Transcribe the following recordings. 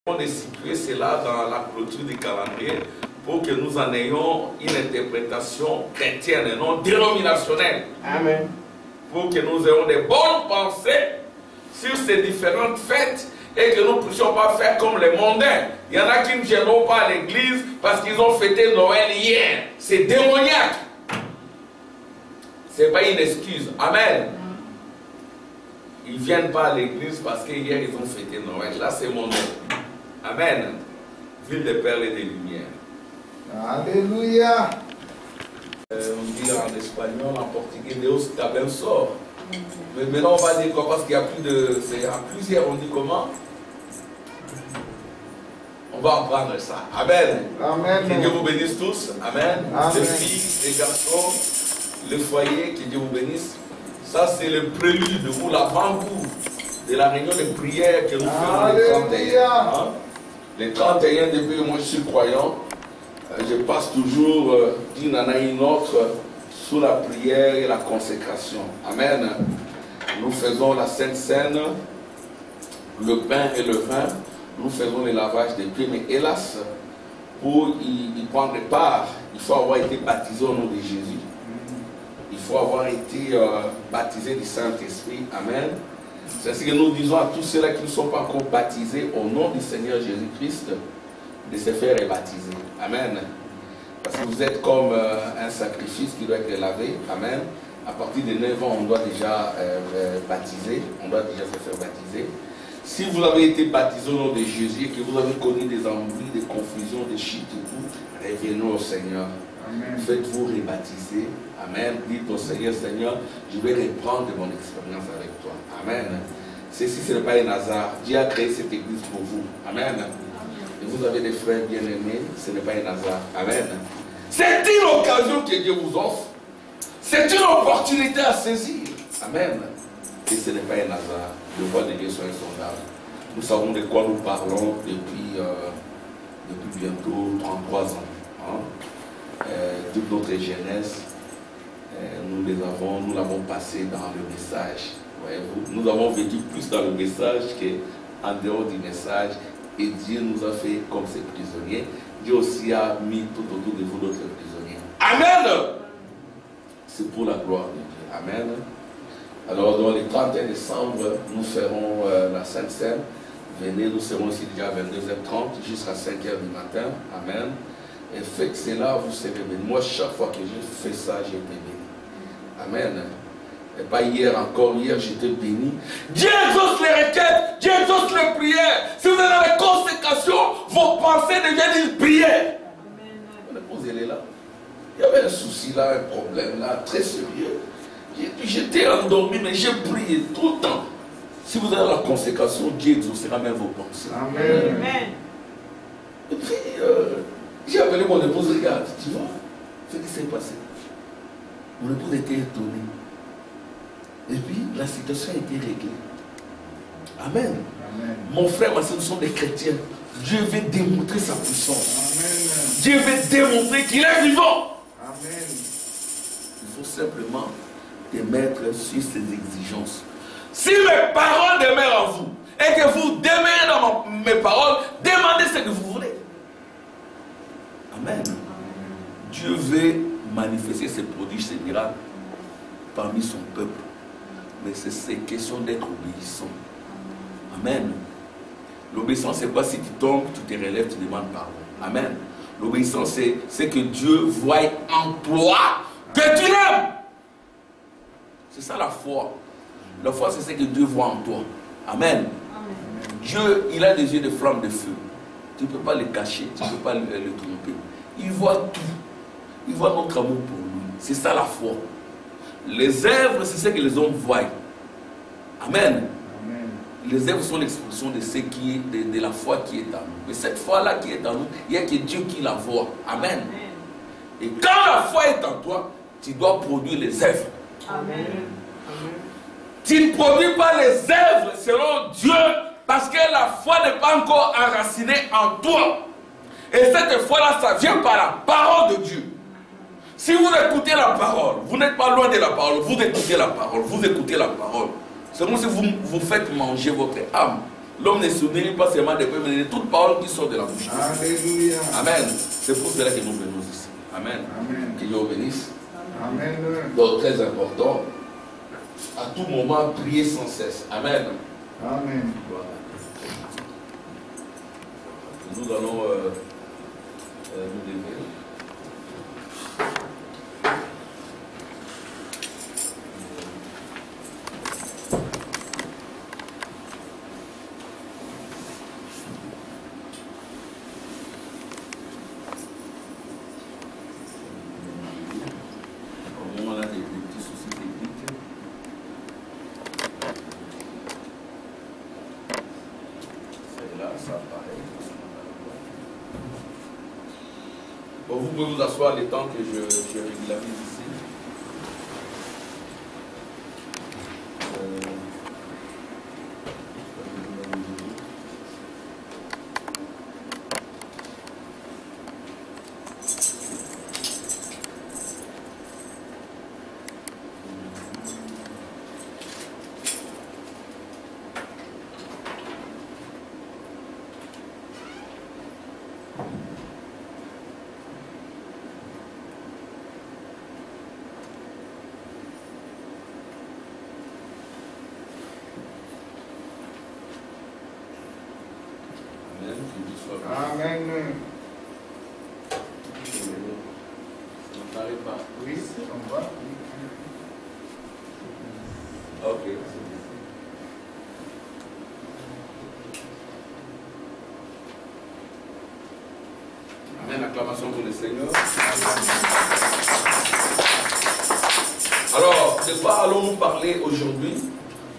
de situer cela dans la clôture du calendrier pour que nous en ayons une interprétation chrétienne et non dénominationnelle. Amen. Pour que nous ayons des bonnes pensées sur ces différentes fêtes et que nous ne puissions pas faire comme les mondains. Il y en a qui ne viendront pas à l'église parce qu'ils ont fêté Noël hier. C'est démoniaque. Ce n'est pas une excuse. Amen. Ils ne viennent pas à l'église parce qu'hier ils ont fêté Noël. Là c'est mondain. Amen. Ville des perles et des lumières. Alléluia. On dit en espagnol, en portugais, Deus também sort. Mais maintenant on va dire quoi? Parce qu'il y a plus de. C'est à plusieurs, on dit comment? On va apprendre ça. Amen. Amen. Que Dieu vous bénisse tous. Amen. Amen. Les filles, les garçons, le foyer, que Dieu vous bénisse. Ça c'est le prélude ou l'avant-goût de la réunion de prière que nous faisons les 31. Hein? Les 31 depuis que moi je suis croyant, je passe toujours d'une année à une autre sous la prière et la consécration. Amen. Nous faisons la Sainte Seine, le pain et le vin. Nous faisons les lavages des pieds. Mais hélas, pour y prendre part, il faut avoir été baptisé au nom de Jésus. Il faut avoir été baptisé du Saint-Esprit. Amen. C'est ce que nous disons à tous ceux-là qui ne sont pas encore baptisés au nom du Seigneur Jésus-Christ de se faire baptiser. Amen. Parce que vous êtes comme un sacrifice qui doit être lavé. Amen. À partir de 9 ans, on doit déjà baptiser. On doit déjà se faire baptiser. Si vous avez été baptisé au nom de Jésus et que vous avez connu des ennuis, des confusions, des chutes et tout, revenez au Seigneur. Faites-vous rebaptiser. Amen. Dites au Seigneur, Seigneur, je vais reprendre mon expérience avec toi. Amen. Ceci, ce n'est pas un hasard. Dieu a créé cette église pour vous. Amen. Et vous avez des frères bien-aimés, ce n'est pas un hasard. Amen. C'est une occasion que Dieu vous offre. C'est une opportunité à saisir. Amen. Et ce n'est pas un hasard. Le voix de Dieu soit insondable. Nous savons de quoi nous parlons depuis bientôt 33 ans. Hein? Toute notre jeunesse, nous l'avons passé dans le message. Voyez-vous, nous avons vécu plus dans le message qu'en dehors du message. Et Dieu nous a fait comme ses prisonniers. Dieu aussi a mis tout autour de vous d'autres prisonniers. Amen. C'est pour la gloire de Dieu. Amen. Alors, dans le 31 décembre, nous ferons la Sainte Seine. Venez, nous serons ici déjà à 22h30 jusqu'à 5h du matin. Amen. Et faites cela, vous serez bénis. Moi, chaque fois que je fais ça, j'ai été béni. Amen. Et pas hier encore, hier j'étais béni. Dieu exauce les requêtes, Dieu exauce les prières. Si vous avez la consécration, vos pensées deviennent une prière. Mon épouse, elle est là. Il y avait un souci là, un problème là, très sérieux. J'étais endormi, mais j'ai prié tout le temps. Si vous avez la consécration, Dieu exaucera même vos pensées. Amen. Et puis, j'ai appelé mon épouse, regarde, tu vois, ce qui s'est passé. Mon épouse était étonnée. Et puis, la situation a été réglée. Amen. Amen. Mon frère, ma soeur, nous sommes des chrétiens. Dieu veut démontrer sa puissance. Amen. Dieu veut démontrer qu'il est vivant. Amen. Il faut simplement te mettre sur ses exigences. Si mes paroles demeurent en vous et que vous demeurez dans mes paroles, demandez ce que vous voulez. Amen. Dieu veut manifester ses prodiges, ses miracles parmi son peuple. Mais c'est question d'être obéissant. Amen. L'obéissance, c'est pas si tu tombes, tu te relèves, tu demandes pardon. Amen. L'obéissance, c'est que Dieu voie en toi que tu l'aimes. C'est ça la foi. La foi, c'est ce que Dieu voit en toi. Amen. Amen. Dieu, il a des yeux de flamme de feu. Tu ne peux pas le cacher, tu ne peux pas le tromper. Il voit tout. Il voit notre amour pour lui. C'est ça la foi. Les œuvres, c'est ce que les hommes voient. Amen. Amen. Les œuvres sont l'expression de ce qui est de la foi qui est en nous. Mais cette foi-là qui est en nous, il n'y a que Dieu qui la voit. Amen. Amen. Et quand la foi est en toi, tu dois produire les œuvres. Amen. Amen. Tu ne produis pas les œuvres selon Dieu parce que la foi n'est pas encore enracinée en toi. Et cette foi-là, ça vient par la parole de Dieu. Si vous écoutez la parole, vous n'êtes pas loin de la parole, vous écoutez la parole, vous écoutez la parole. C'est comme si vous faites manger votre âme. l'homme ne se nourrit pas seulement de pain, mais de toute parole qui sort de la bouche. Alléluia. Amen. C'est pour cela que nous venons ici. Amen. Amen. Que Dieu vous bénisse. Amen. Donc, très important, à tout moment, prier sans cesse. Amen. Amen. Voilà. Nous allons nous lever. On a des petits soucis techniques. C'est là, ça apparaît. Bon, vous pouvez vous asseoir le temps que je régularise ici. Amen. Ça ne paraît pas. Oui, on va. Ok. Amen. Acclamation pour le Seigneur. Alors, de quoi allons-nous parler aujourd'hui?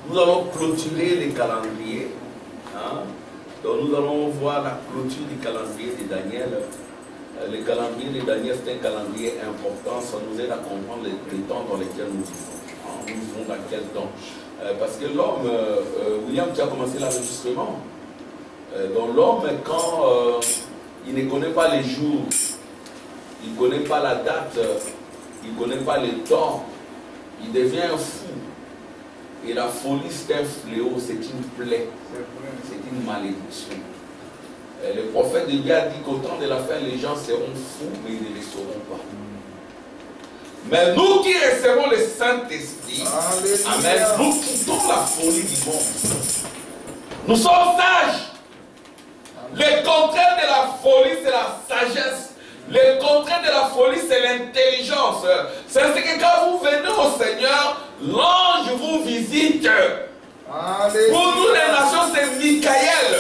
Nous allons clôturer les calendriers. Hein? Donc nous allons voir la clôture du calendrier de Daniel. Le calendrier de Daniel, c'est un calendrier important. Ça nous aide à comprendre les temps dans lesquels nous vivons. Nous vivons dans quel temps? Parce que l'homme, William, tu as commencé l'enregistrement. Donc l'homme, quand il ne connaît pas les jours, il ne connaît pas la date, il ne connaît pas les temps, il devient un fou. Et la folie, c'est un fléau, c'est une plaie, c'est une malédiction. Le prophète de Dieu a dit qu'au temps de la fin, les gens seront fous, mais ils ne le sauront pas. Mais nous qui recevons le Saint-Esprit, amen, nous quittons la folie du monde. Nous sommes sages. Le contraire de la folie, c'est la sagesse. Le contraire de la folie, c'est l'intelligence. C'est que quand vous venez au Seigneur, l'ange vous visite. Pour nous, les nations, c'est Michael,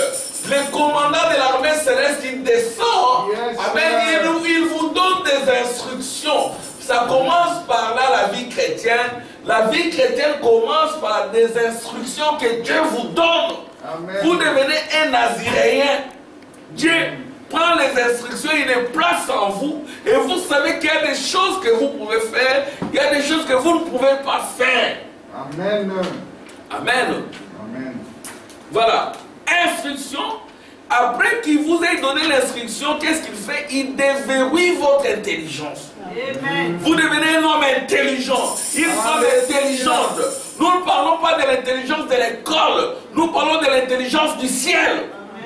le commandant de l'armée céleste, qui descend. Amen. Il vous donne des instructions. Ça commence par là, la vie chrétienne. La vie chrétienne commence par des instructions que Dieu vous donne. Amen. Vous devenez un Naziréen. Dieu prend les instructions, il les place en vous, et vous savez qu'il y a des choses que vous pouvez faire, il y a des choses que vous ne pouvez pas faire. Amen. Amen. Amen. Voilà. Instruction. Après qu'il vous ait donné l'instruction, qu'est-ce qu'il fait? Il déverrouille votre intelligence. Amen. Vous devenez un homme intelligent. Ils sont intelligents. Nous ne parlons pas de l'intelligence de l'école, nous parlons de l'intelligence du ciel.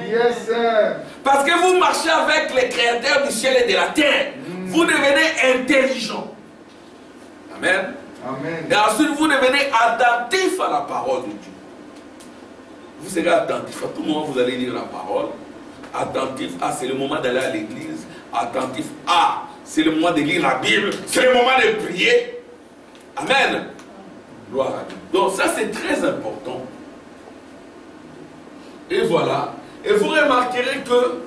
Yes, sir. Parce que vous marchez avec les créateurs du ciel et de la terre. Vous devenez intelligent. Amen. Amen. Et ensuite, vous devenez attentif à la parole de Dieu. Vous serez attentif. À tout moment, vous allez lire la parole. Attentif. Ah, c'est le moment d'aller à l'église. Attentif. Ah, c'est le moment de lire la Bible. C'est le moment de prier. Amen. Gloire à Dieu. Donc ça, c'est très important. Et voilà. Et vous remarquerez que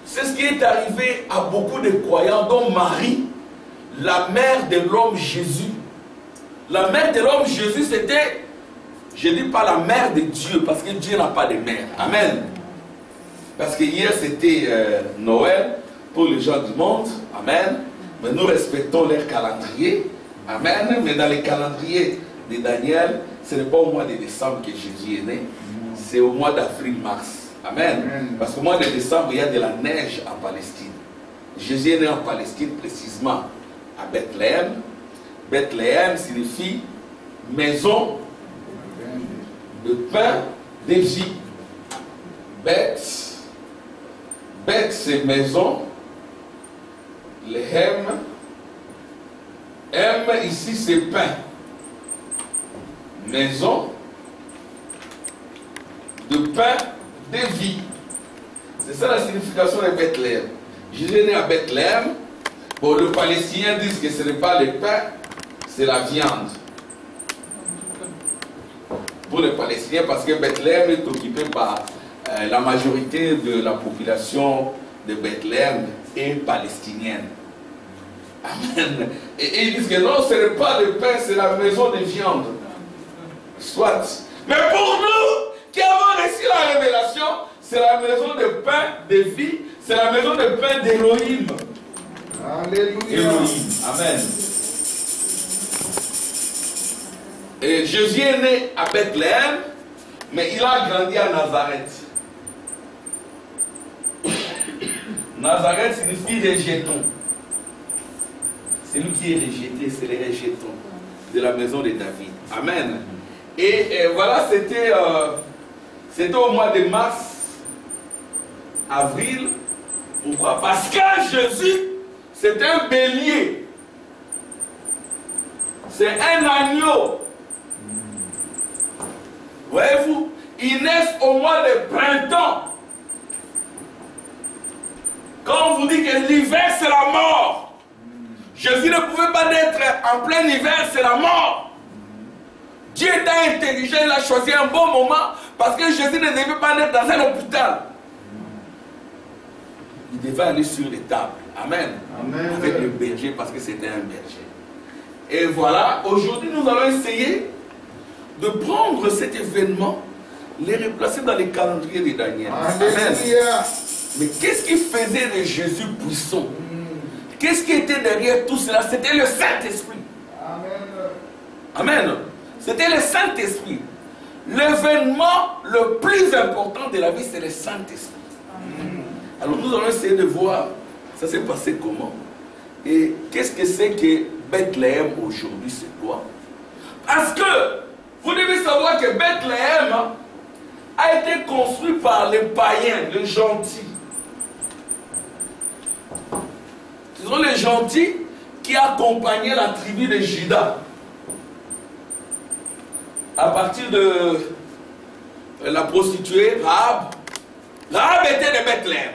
c'est ce qui est arrivé à beaucoup de croyants, dont Marie, la mère de l'homme Jésus. La mère de l'homme Jésus, c'était, je ne dis pas la mère de Dieu, parce que Dieu n'a pas de mère. Amen. Parce que hier, c'était Noël pour les gens du monde. Amen. Mais nous respectons leur calendrier. Amen. Mais dans les calendriers de Daniel, ce n'est pas au mois de décembre que Jésus est né. C'est au mois d'avril-mars. Amen. Amen. Parce qu'au mois de décembre, il y a de la neige en Palestine. Jésus est né en Palestine, précisément à Bethléem. Bethléem signifie maison de pain d'Égypte. Beth. Beth, c'est maison. Le hem. M, ici, c'est pain. Maison de pain de vie. C'est ça la signification de Bethléem. Jésus est né à Bethléem. Bon, les Palestiniens disent que ce n'est pas le pain, c'est la viande. Pour les Palestiniens, parce que Bethléem est occupé par la majorité de la population de Bethléem est palestinienne. Amen. Et ils disent que non, ce n'est pas le pain, c'est la maison de viande. Soit. Mais pour nous, qui avons reçu la révélation, c'est la maison de pain de vie, c'est la maison de pain d'Élohim. Alléluia. Élohim. Amen. Et Jésus est né à Bethléem, mais il a grandi à Nazareth. Nazareth signifie rejeton. C'est lui qui est rejeté, c'est les rejetons de la maison de David. Amen. Et voilà, c'était au mois de mars, avril. Pourquoi? Parce que Jésus, c'est un bélier. C'est un agneau. Voyez-vous, il naît au mois de printemps. Quand on vous dit que l'hiver, c'est la mort. Jésus ne pouvait pas naître en plein hiver, c'est la mort. Dieu était intelligent, il a choisi un bon moment parce que Jésus ne devait pas naître dans un hôpital. Il devait aller sur les tables. Amen. Amen. Avec le berger parce que c'était un berger. Et voilà, aujourd'hui nous allons essayer de prendre cet événement, les replacer dans les calendriers de Daniel. Amen. Mais qu'est-ce qui faisait de Jésus puissant? Qu'est-ce qui était derrière tout cela? C'était le Saint-Esprit. Amen. C'était le Saint-Esprit. L'événement le plus important de la vie, c'est le Saint-Esprit. Alors nous allons essayer de voir ça s'est passé comment. Et qu'est-ce que c'est que Bethléem aujourd'hui, c'est quoi? Parce que vous devez savoir que Bethléem a été construit par les païens, les gentils. Ce sont les gentils qui accompagnaient la tribu de Juda. À partir de la prostituée Rahab. Rahab était de Bethléem.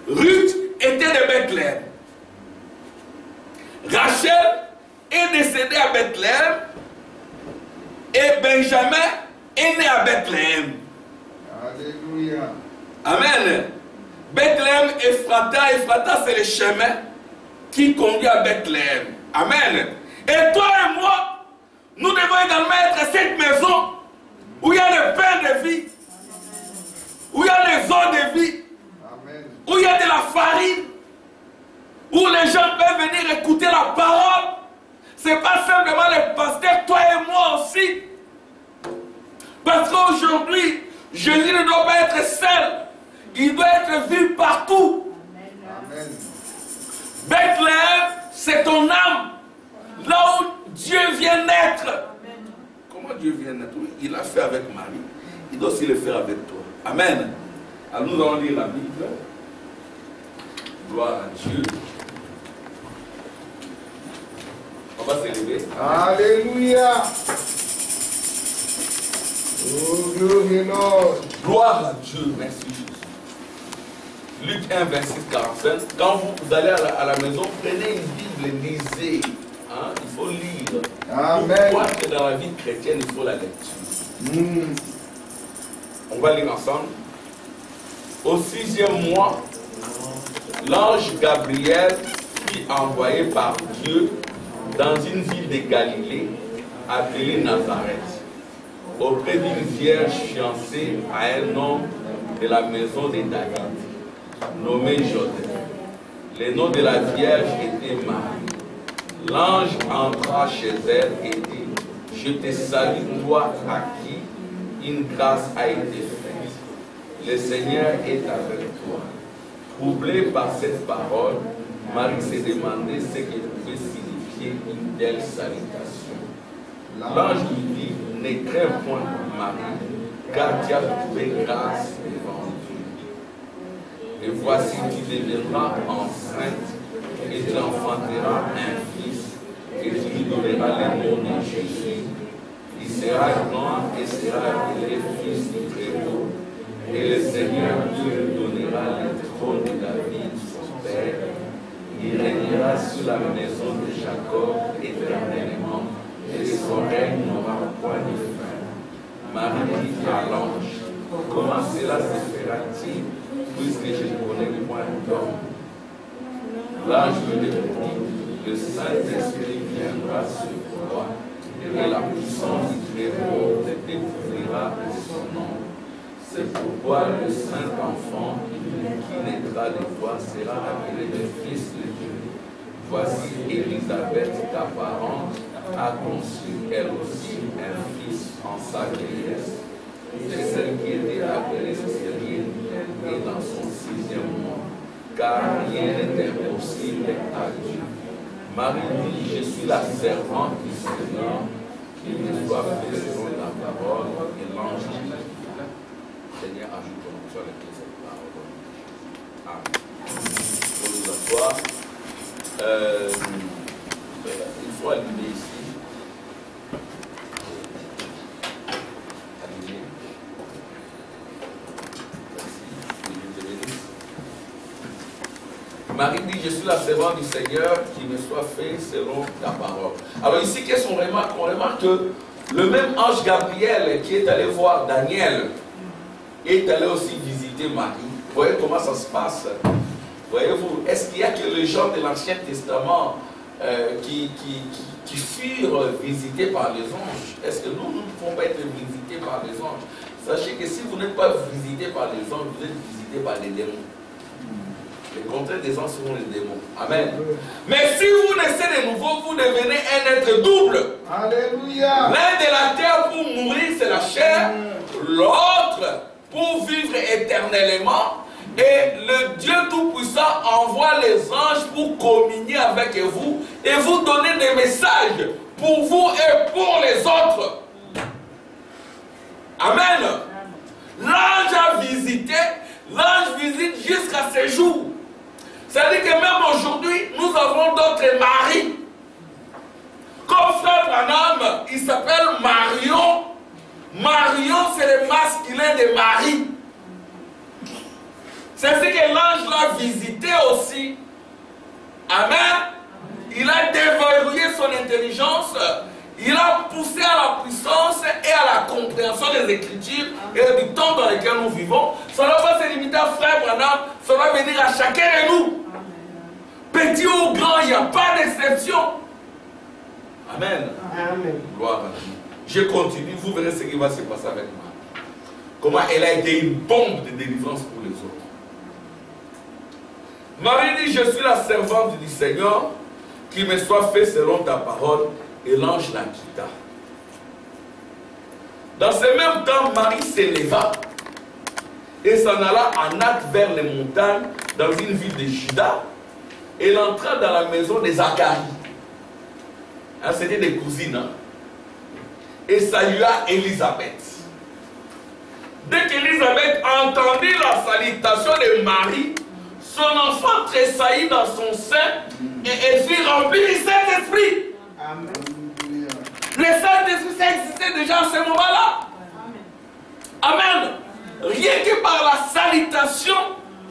Ruth était de Bethléem. Rachel est décédée à Bethléem. Et Benjamin est né à Bethléem. Alléluia. Amen. Bethléem, Ephrata, c'est le chemin qui conduit à Bethléem. Amen. Et toi et moi, nous devons également être cette maison où il y a le pain de vie, où il y a les eaux de vie, Amen. où il y a de la farine, où les gens peuvent venir écouter la parole. Ce n'est pas simplement les pasteurs, toi et moi aussi. Parce qu'aujourd'hui, Jésus ne doit pas être seul. Il doit être vu partout. Amen. Bethléem, c'est ton âme. Là où Dieu vient naître. Comment Dieu vient naître? Oui, il l'a fait avec Marie. Il doit aussi le faire avec toi. Amen. Alors nous allons lire la Bible. Gloire à Dieu. On va s'élever. Alléluia. Oh, glory Lord. Gloire à Dieu. Merci Jésus. Luc 1, 26, 45. Quand vous allez à la maison, prenez une Bible, lisez. Hein? Il faut lire. Amen. Pourquoi que dans la vie chrétienne, il faut la lecture. On va lire ensemble. Au 6e mois, l'ange Gabriel fut envoyé par Dieu dans une ville de Galilée appelée Nazareth, auprès d'une vierge fiancée à un homme de la maison de David, nommé Joseph. Le nom de la vierge était Marie. L'ange entra chez elle et dit: Je te salue, toi à qui une grâce a été faite. Le Seigneur est avec toi. Troublée par cette parole, Marie s'est demandé ce que pouvait signifier une telle salutation. L'ange lui dit: Ne crains point, Marie, car tu as trouvé grâce devant Dieu. Et voici, tu deviendras enceinte et tu enfanteras un fils et tu lui donneras le nom de Jésus. Il sera grand et sera appelé fils du Très-Haut. Et le Seigneur Dieu lui donnera le trône de David, son père. Il régnera sur la maison de Jacob éternellement, et son règne n'aura point de fin. Marie dit à l'ange, comment cela se fera-t-il, puisque je ne connais point d'homme? L'ange lui répondit, le Saint-Esprit viendra sur toi, et la puissance du Très-Haut te découvrira de son nom. C'est pourquoi le Saint-Enfant qui naîtra de toi sera appelé le Fils de Dieu. Voici Élisabeth, ta parente, a conçu elle aussi un fils en sa vieillesse. C'est celle qui était appelée stérile et dans son 6e mois, car rien n'est impossible à Dieu. Marie dit, je suis la servante du Seigneur, qui me soit fait selon la parole et l'ange qui l'a dit. Seigneur, ajoute ton onction avec cette parole. Amen. Pour nous asseoir, il faut allumer ici. Allumer. Merci. Marie dit, je suis la servante du Seigneur, qui me soit fait selon ta parole. Alors ici, qu'est-ce qu'on remarque? On remarque que le même ange Gabriel qui est allé voir Daniel est allé aussi visiter Marie. Vous voyez comment ça se passe? Voyez-vous, est-ce qu'il y a que les gens de l'Ancien Testament qui furent visités par les anges? Est-ce que nous ne pouvons pas être visités par les anges? Sachez que si vous n'êtes pas visités par les anges, vous êtes visités par les démons. Le contraire des anges seront les démons. Amen. Mais si vous naissez de nouveau, vous devenez un être double. Alléluia. L'un de la terre pour mourir, c'est la chair. L'autre pour vivre éternellement. Et le Dieu Tout-Puissant envoie les anges pour communier avec vous et vous donner des messages pour vous et pour les autres. Amen. L'ange a visité, l'ange visite jusqu'à ce jour. C'est-à-dire que même aujourd'hui, nous avons d'autres maris. Comme frère Branham, il s'appelle Marion. Marion, c'est le masculin de Marie. C'est ce que l'ange l'a visité aussi. Amen. Il a déverrouillé son intelligence. Il a poussé à la puissance et à la compréhension des Écritures et du temps dans lequel nous vivons. Ça ne va pas se limiter à frère Branham, ça va venir à chacun de nous. Petit ou grand, il n'y a pas d'exception. Amen. Amen. Gloire à Dieu. Je continue, vous verrez ce qui va se passer avec moi. Comment elle a été une bombe de délivrance pour les autres. Marie dit, je suis la servante du Seigneur, qu'il me soit fait selon ta parole, et l'ange la quitta. Dans ce même temps, Marie s'éleva et s'en alla en hâte vers les montagnes, dans une ville de Juda. Elle entra dans la maison de Zacharie. Hein, c'était des cousines. Hein? Et salua Élisabeth. Dès qu'Élisabeth entendit la salutation de Marie, son enfant tressaillit dans son sein et elle fut remplie du Saint-Esprit. Amen. Le Saint-Esprit, ça existait déjà à ce moment-là. Amen. Rien que par la salutation,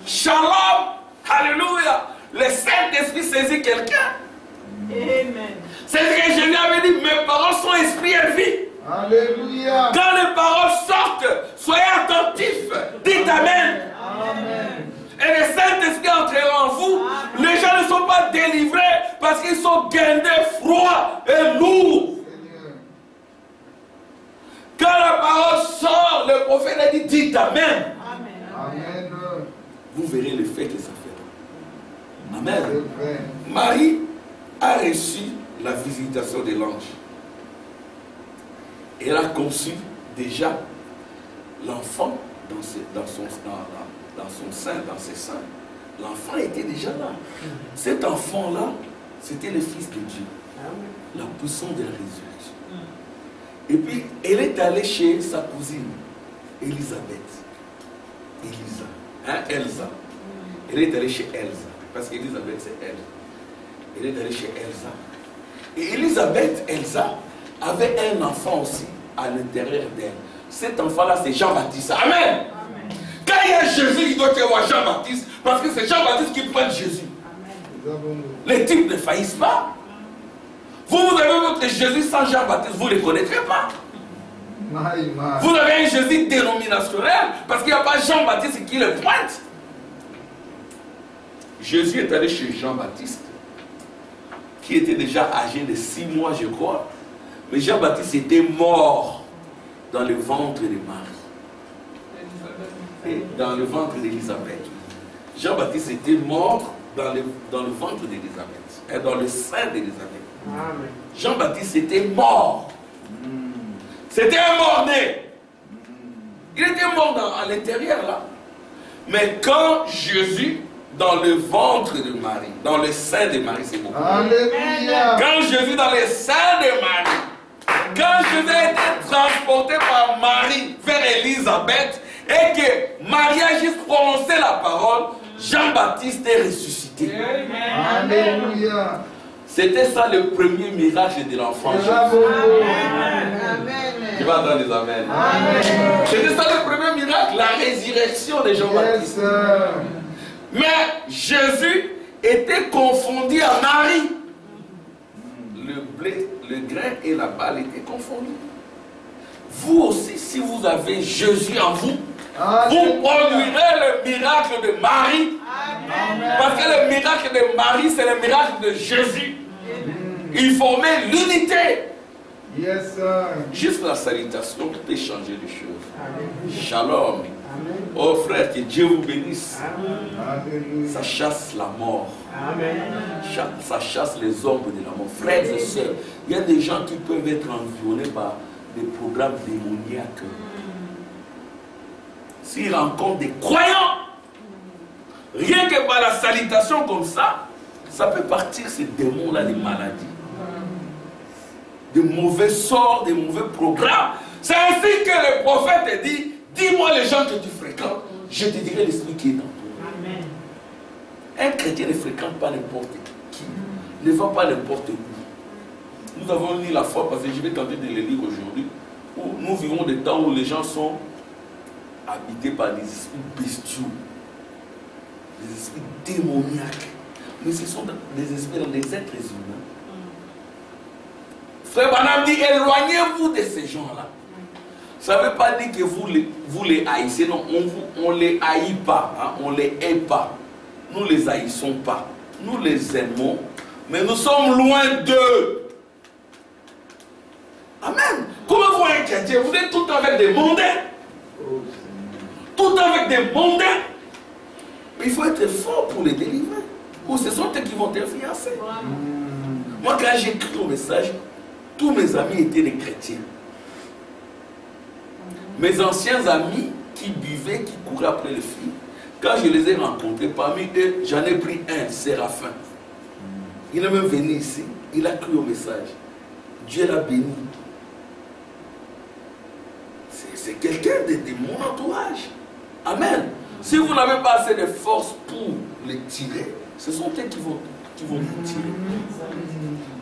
shalom, alléluia, le Saint-Esprit saisit quelqu'un. Amen. C'est ce que Jésus avait dit, mes paroles sont esprit et vie. Alléluia. Quand les paroles sortent, soyez attentifs. Dites Amen. Amen. Et le Saint-Esprit entrera en vous. Amen. Les gens ne sont pas délivrés parce qu'ils sont guindés, froids et lourds. Quand la parole sort, le prophète a dit, dites Amen. Amen. Vous verrez l'effet que ça fait. Amen. Amen. Marie a reçu la visitation de l'ange. Elle a conçu déjà l'enfant dans son sein, dans ses seins. L'enfant était déjà là. Cet enfant-là, c'était le Fils de Dieu. La puissance de la résurrection. Et puis, elle est allée chez sa cousine. Elisabeth. Elisa. Hein, Elsa. Elle est allée chez Elsa. Parce qu'Elisabeth, c'est elle. Elle est allée chez Elsa. Et Elisabeth, Elsa, avait un enfant aussi à l'intérieur d'elle. Cet enfant-là, c'est Jean-Baptiste. Amen. Amen. Quand il y a Jésus, il doit y avoir Jean-Baptiste. Parce que c'est Jean-Baptiste qui prend Jésus. Amen. Les types ne faillissent pas. Vous avez votre Jésus sans Jean-Baptiste, vous ne le connaîtrez pas. Vous avez un Jésus dénominationnel parce qu'il n'y a pas Jean-Baptiste qui le pointe. Jésus est allé chez Jean-Baptiste, qui était déjà âgé de 6 mois, je crois. Mais Jean-Baptiste était mort dans le ventre de Marie. Et dans le ventre d'Élisabeth. Jean-Baptiste était mort dans le ventre d'Élisabeth. Et dans le sein d'Élisabeth. Jean-Baptiste était mort. C'était un mort-né. Il était mort à l'intérieur là. Mais quand Jésus, dans le ventre de Marie, dans le sein de Marie, c'est beaucoup. Alléluia. Quand Jésus dans le sein de Marie, quand Jésus a été transporté par Marie vers Élisabeth, et que Marie a juste prononcé la parole, Jean-Baptiste est ressuscité. Alléluia. C'était ça le premier miracle de l'enfant Jésus. Tu vas entendre des amen. C'était ça le premier miracle, la résurrection de Jean-Baptiste. Yes. Mais Jésus était confondu à Marie. Le blé, le grain et la balle étaient confondus. Vous aussi, si vous avez Jésus en vous, vous produirez le miracle de Marie. Amen. Parce que le miracle de Marie, c'est le miracle de Jésus. Il formait l'unité. Yes, juste la salutation peut changer les choses. Amen. Shalom. Amen. Oh frère, que Dieu vous bénisse. Amen. Ça chasse la mort. Amen. Ça chasse les ombres de la mort. Frères et sœurs, il y a des gens qui peuvent être environnés par des programmes démoniaques. S'ils rencontrent des croyants, rien que par la salutation comme ça, ça peut partir ces démons-là, des maladies, des mauvais sorts, des mauvais programmes. C'est ainsi que le prophète dit, dis-moi les gens que tu fréquentes, je te dirai l'esprit qui est dans toi. Amen. Un chrétien ne fréquente pas n'importe qui, ne va pas n'importe où. Nous avons lu la foi, parce que je vais tenter de le lire aujourd'hui, où nous vivons des temps où les gens sont habités par des esprits bestiaux, des esprits démoniaques. Mais ce sont des esprits dans des êtres humains. Frère Branham dit, éloignez-vous de ces gens-là. Ça ne veut pas dire que vous les haïssez, non, on ne les haït pas, hein, on ne les hait pas. Nous ne les haïssons pas. Nous les aimons, mais nous sommes loin d'eux. Amen. Comment vous êtes chrétien? Vous êtes tout le temps avec des mondains. Tout le temps avec des mondains. Mais il faut être fort pour les délivrer. Ou ce sont eux qui vont t'influencer. Moi, quand j'ai écrit le message, tous mes amis étaient des chrétiens. Mes anciens amis qui buvaient, qui couraient après les filles, quand je les ai rencontrés, parmi eux, j'en ai pris un, Séraphin. Il est même venu ici, il a cru au message. Dieu l'a béni. C'est quelqu'un de mon entourage. Amen. Si vous n'avez pas assez de force pour les tirer, ce sont eux qui vont vous tirer.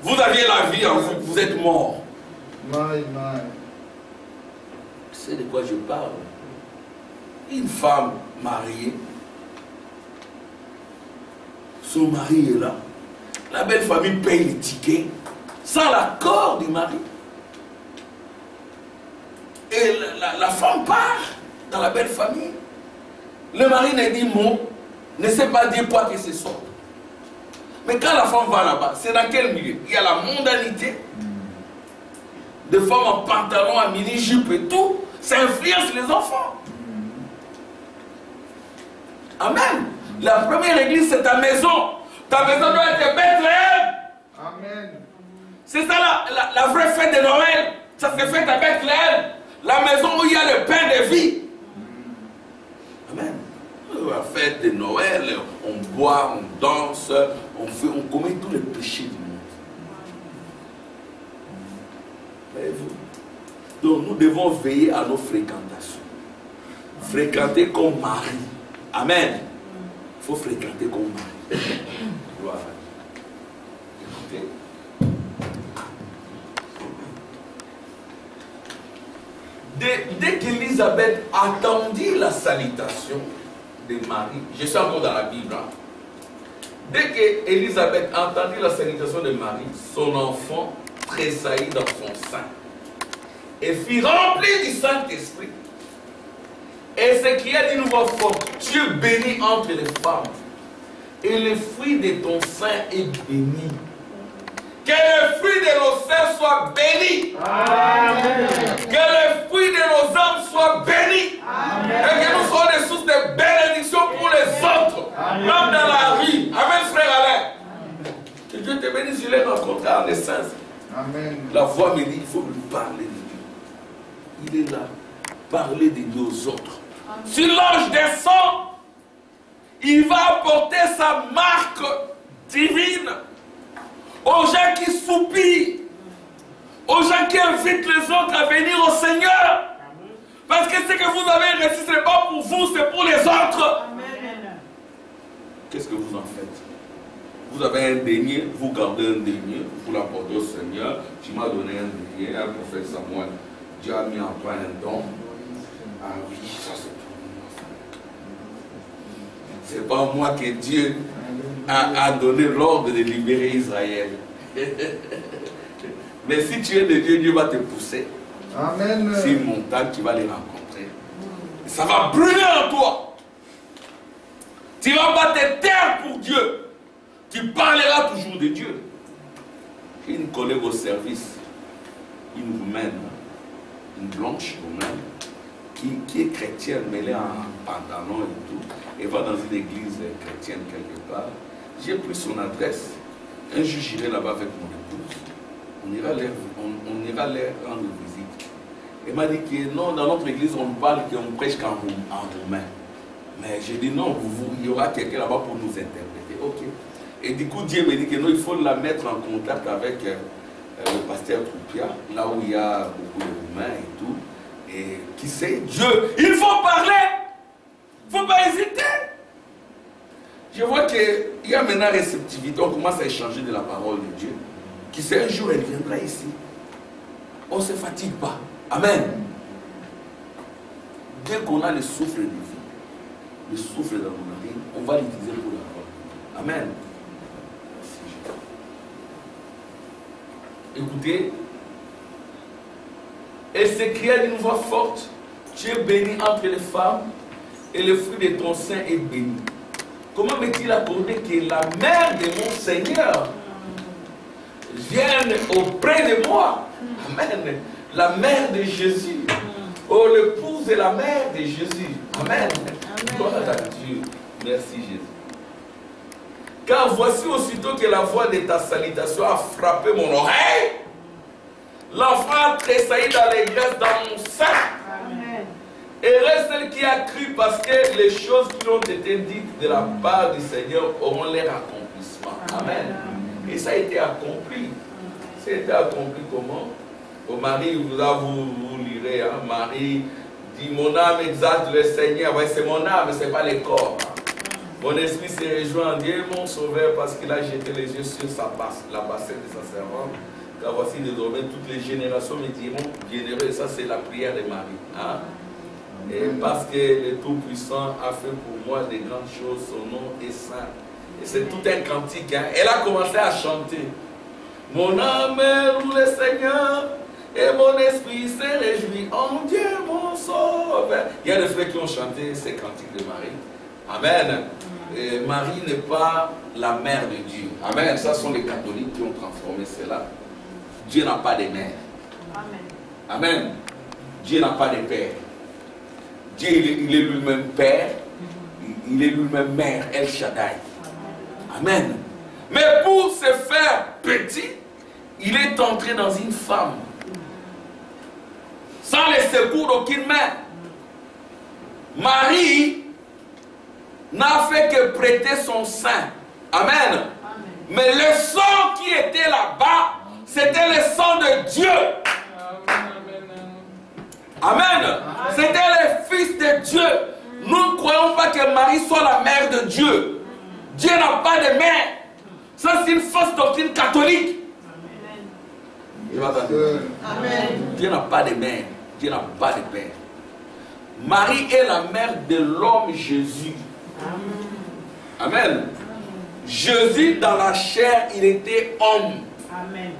Vous aviez la vie en vous, vous êtes mort. C'est de quoi je parle. Une femme mariée, son mari est là. La belle famille paye les tickets sans l'accord du mari. Et la femme part dans la belle famille. Le mari ne dit mot, ne sait pas dire quoi que ce soit. Mais quand la femme va là-bas, c'est dans quel milieu? Il y a la mondanité. Des femmes en pantalon, en mini-jupe et tout. Ça influence les enfants. Amen. La première église, c'est ta maison. Ta maison doit être Bethléem. Amen. C'est ça la vraie fête de Noël. Ça se fait à Bethléem. La maison où il y a le pain de vie. Amen. La fête de Noël, on boit, on danse, on commet tous les péchés du monde. Voyez-vous? Donc nous devons veiller à nos fréquentations. fréquenter comme Marie. Amen. Il faut fréquenter comme Marie. Gloire à Dieu. Écoutez. Dès qu'Élisabeth attendit la salutation de Marie, je suis encore dans la Bible, hein. Dès qu'Élisabeth entendit la salutation de Marie, son enfant tressaillit dans son sein et fut rempli du Saint-Esprit. Et s'écria d'une voix forte, tu es béni entre les femmes, et le fruit de ton sein est béni. Que le fruit de nos seins soit béni. Amen. Que le fruit de nos âmes soit béni. Amen. Et que nous soyons des sources de bénédiction pour les autres. Amen. Même dans la rue. Amen, frère Alain. Que Dieu te bénisse, je l'ai rencontré en essence. Amen. La voix me dit, il faut lui parler de Dieu. Il est là. Parler de Dieu aux autres. Amen. Si l'ange descend, il va apporter sa marque divine aux gens qui soupirent, aux gens qui invitent les autres à venir au Seigneur. Parce que ce que vous avez reçu, ce n'est pas pour vous, c'est pour les autres. Qu'est-ce que vous en faites? Vous avez un denier, vous gardez un denier, vous l'apportez au Seigneur. Tu m'as donné un denier, un prophète Samuel. Dieu a mis en toi un don. Ah oui, ça c'est pour moi. C'est pas moi que Dieu a donné l'ordre de libérer Israël. Mais si tu es de Dieu, Dieu va te pousser. Amen. C'est une montagne, tu vas les rencontrer. Ça va brûler en toi. Tu ne vas pas te taire pour Dieu. Tu parleras toujours de Dieu. J'ai une collègue au service, une roumaine, une blanche roumaine, qui est chrétienne, mais elle est en pantalon et tout. Elle va dans une église chrétienne quelque part. J'ai pris son adresse. Un jour, j'irai là-bas avec mon épouse. On ira leur rendre visite. Elle m'a dit que non, dans notre église, on parle qu'on prêche qu'en roumain. Mais j'ai dit non, il y aura quelqu'un là-bas pour nous interpréter. Ok. Et du coup, Dieu me dit que non, il faut la mettre en contact avec le pasteur Troupia, là où il y a beaucoup de roumains et tout. Et qui sait, Dieu, il faut parler. Il ne faut pas hésiter. Je vois qu'il y a maintenant réceptivité, on commence à échanger de la parole de Dieu. Qui sait, un jour elle viendra ici. On ne se fatigue pas. Amen. Dès qu'on a le souffle de vie, le souffle dans nos narines, on va l'utiliser pour la parole. Amen. Écoutez, elle s'écria d'une voix forte, tu es béni entre les femmes, et le fruit de ton sein est béni. Comment m'est-il accordé que la mère de mon Seigneur vienne auprès de moi? Amen. La mère de Jésus. Oh, l'épouse et la mère de Jésus. Amen. Gloire à Dieu. Merci Jésus. Car voici aussitôt que la voix de ta salutation a frappé mon oreille, l'enfant a tressailli dans les graisses dans mon sein. Amen. Heureuse celle qui a cru, parce que les choses qui ont été dites de la part du Seigneur auront leur accomplissement. Amen. Et ça a été accompli. Ça a été accompli comment? Au Marie, vous lirez, hein? Marie dit, mon âme exalte le Seigneur. Ouais, c'est mon âme, ce n'est pas le corps. Mon esprit s'est réjoui en Dieu, mon sauveur, parce qu'il a jeté les yeux sur la bassette de sa servante. Car voici désormais toutes les générations me diront bienheureux. Et ça, c'est la prière de Marie. Hein? Et parce que le Tout-Puissant a fait pour moi des grandes choses, son nom est saint. Et c'est tout un cantique. Hein? Elle a commencé à chanter. Mon âme loue le Seigneur, et mon esprit s'est réjoui en Dieu, mon sauveur. Il y a des frères qui ont chanté ces cantiques de Marie. Amen. Et Marie n'est pas la mère de Dieu. Amen. Ça sont les catholiques qui ont transformé cela. Dieu n'a pas de mère. Amen. Amen. Dieu n'a pas de père. Dieu, il est lui-même père. Il est lui-même mère. El Shaddai. Amen. Mais pour se faire petit, il est entré dans une femme. Sans le secours d'aucune main. Marie n'a fait que prêter son sein. Amen. Amen. Mais le sang qui était là-bas, c'était le sang de Dieu. Amen. Amen. C'était le Fils de Dieu. Nous ne croyons pas que Marie soit la mère de Dieu. Dieu n'a pas de mère. Ça, c'est une fausse doctrine catholique. Amen. Dieu n'a pas de mère. Dieu n'a pas de père. Marie est la mère de l'homme Jésus. Amen. Jésus, dans la chair, il était homme. Amen.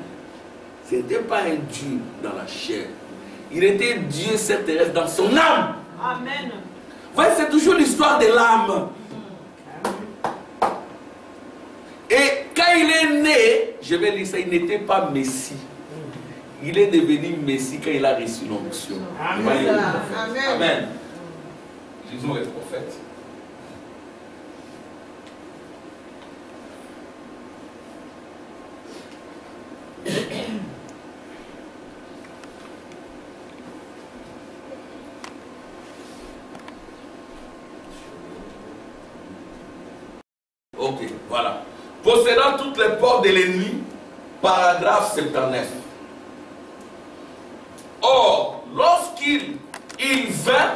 Ce n'était pas un Dieu dans la chair. Il était Dieu sur terrestre dans son âme. Amen. Vous voyez, c'est toujours l'histoire de l'âme. Et quand il est né, je vais lire ça, il n'était pas Messie. Il est devenu Messie quand il a reçu l'onction. Amen. Amen. Amen. Lisons les prophètes. Ok, voilà. Possédant toutes les portes de l'ennemi, paragraphe 79. Or, lorsqu'il vint,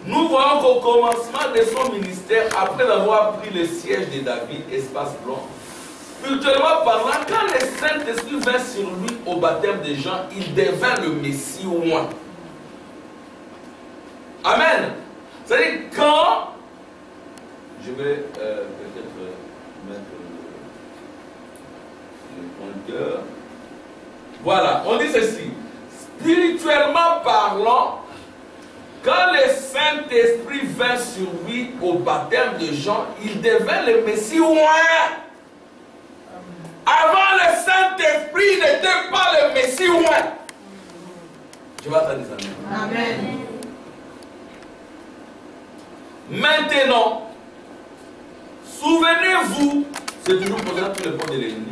nous voyons qu'au commencement de son ministère, après avoir pris le siège de David, espace blanc, spirituellement parlant, quand le Saint-Esprit vint sur lui au baptême de Jean, il devint le Messie au moins. Amen. C'est-à-dire quand, je vais peut-être mettre le pointeur. Voilà, on dit ceci. Spirituellement parlant, quand le Saint-Esprit vint sur lui au baptême de Jean, il devint le Messie oint. Avant le Saint-Esprit, il n'était pas le Messie oint. Je vais attendre ça. Amen. Maintenant, souvenez-vous, c'est toujours posé tous les points de l'ennemi.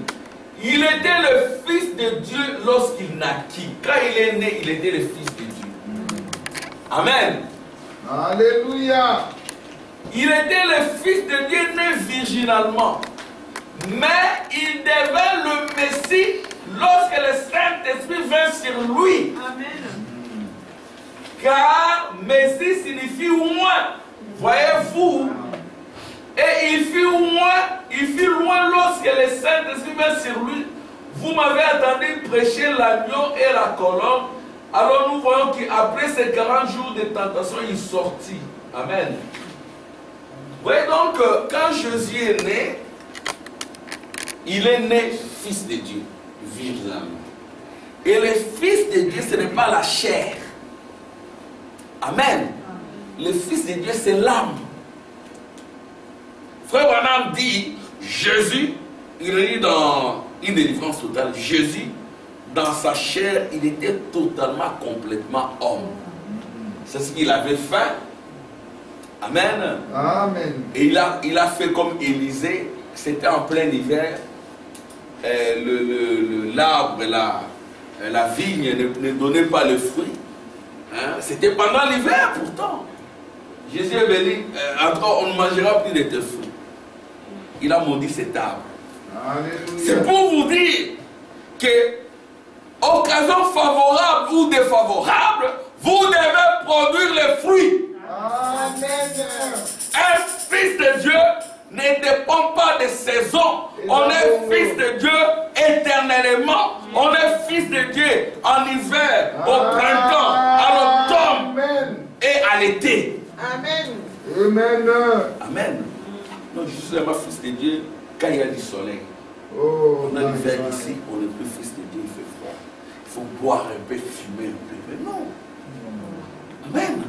Il était le Fils de Dieu lorsqu'il naquit. Quand il est né, il était le Fils de Dieu. Amen. Alléluia. Il était le Fils de Dieu né virginalement. Mais il devint le Messie lorsque le Saint-Esprit vint sur lui. Amen. Car Messie signifie oint. Voyez-vous? Et il fut loin lorsque le Saint-Esprit vint sur lui. Vous m'avez entendu prêcher l'agneau et la colombe. Alors nous voyons qu'après ces 40 jours de tentation, il sortit. Amen. Vous voyez donc, quand Jésus est né, il est né Fils de Dieu, virilement. Et le Fils de Dieu, ce n'est pas la chair. Amen. Le Fils de Dieu, c'est l'âme. Frère Branham dit, Jésus, il est dans une délivrance totale. Jésus, dans sa chair, il était totalement, complètement homme. C'est ce qu'il avait fait. Amen. Amen. Et il a fait comme Élisée. C'était en plein hiver. L'arbre, la vigne ne donnait pas le fruit. Hein? C'était pendant l'hiver pourtant. Jésus est venu, encore on ne mangera plus de tes fruits. Il a maudit cet arbre. C'est pour vous dire que, occasion favorable ou défavorable, vous devez produire les fruits. Amen. Un fils de Dieu ne dépend pas des saisons. On est fils de Dieu éternellement. On est fils de Dieu en hiver, au printemps, à l'automne et à l'été. Amen. Amen. Amen. Non, je suis seulement fils de Dieu quand il y a du soleil. Oh, on a l'hiver ici, on n'est plus fils de Dieu, il fait froid. Il faut boire un peu, fumer un peu. Mais non. Amen.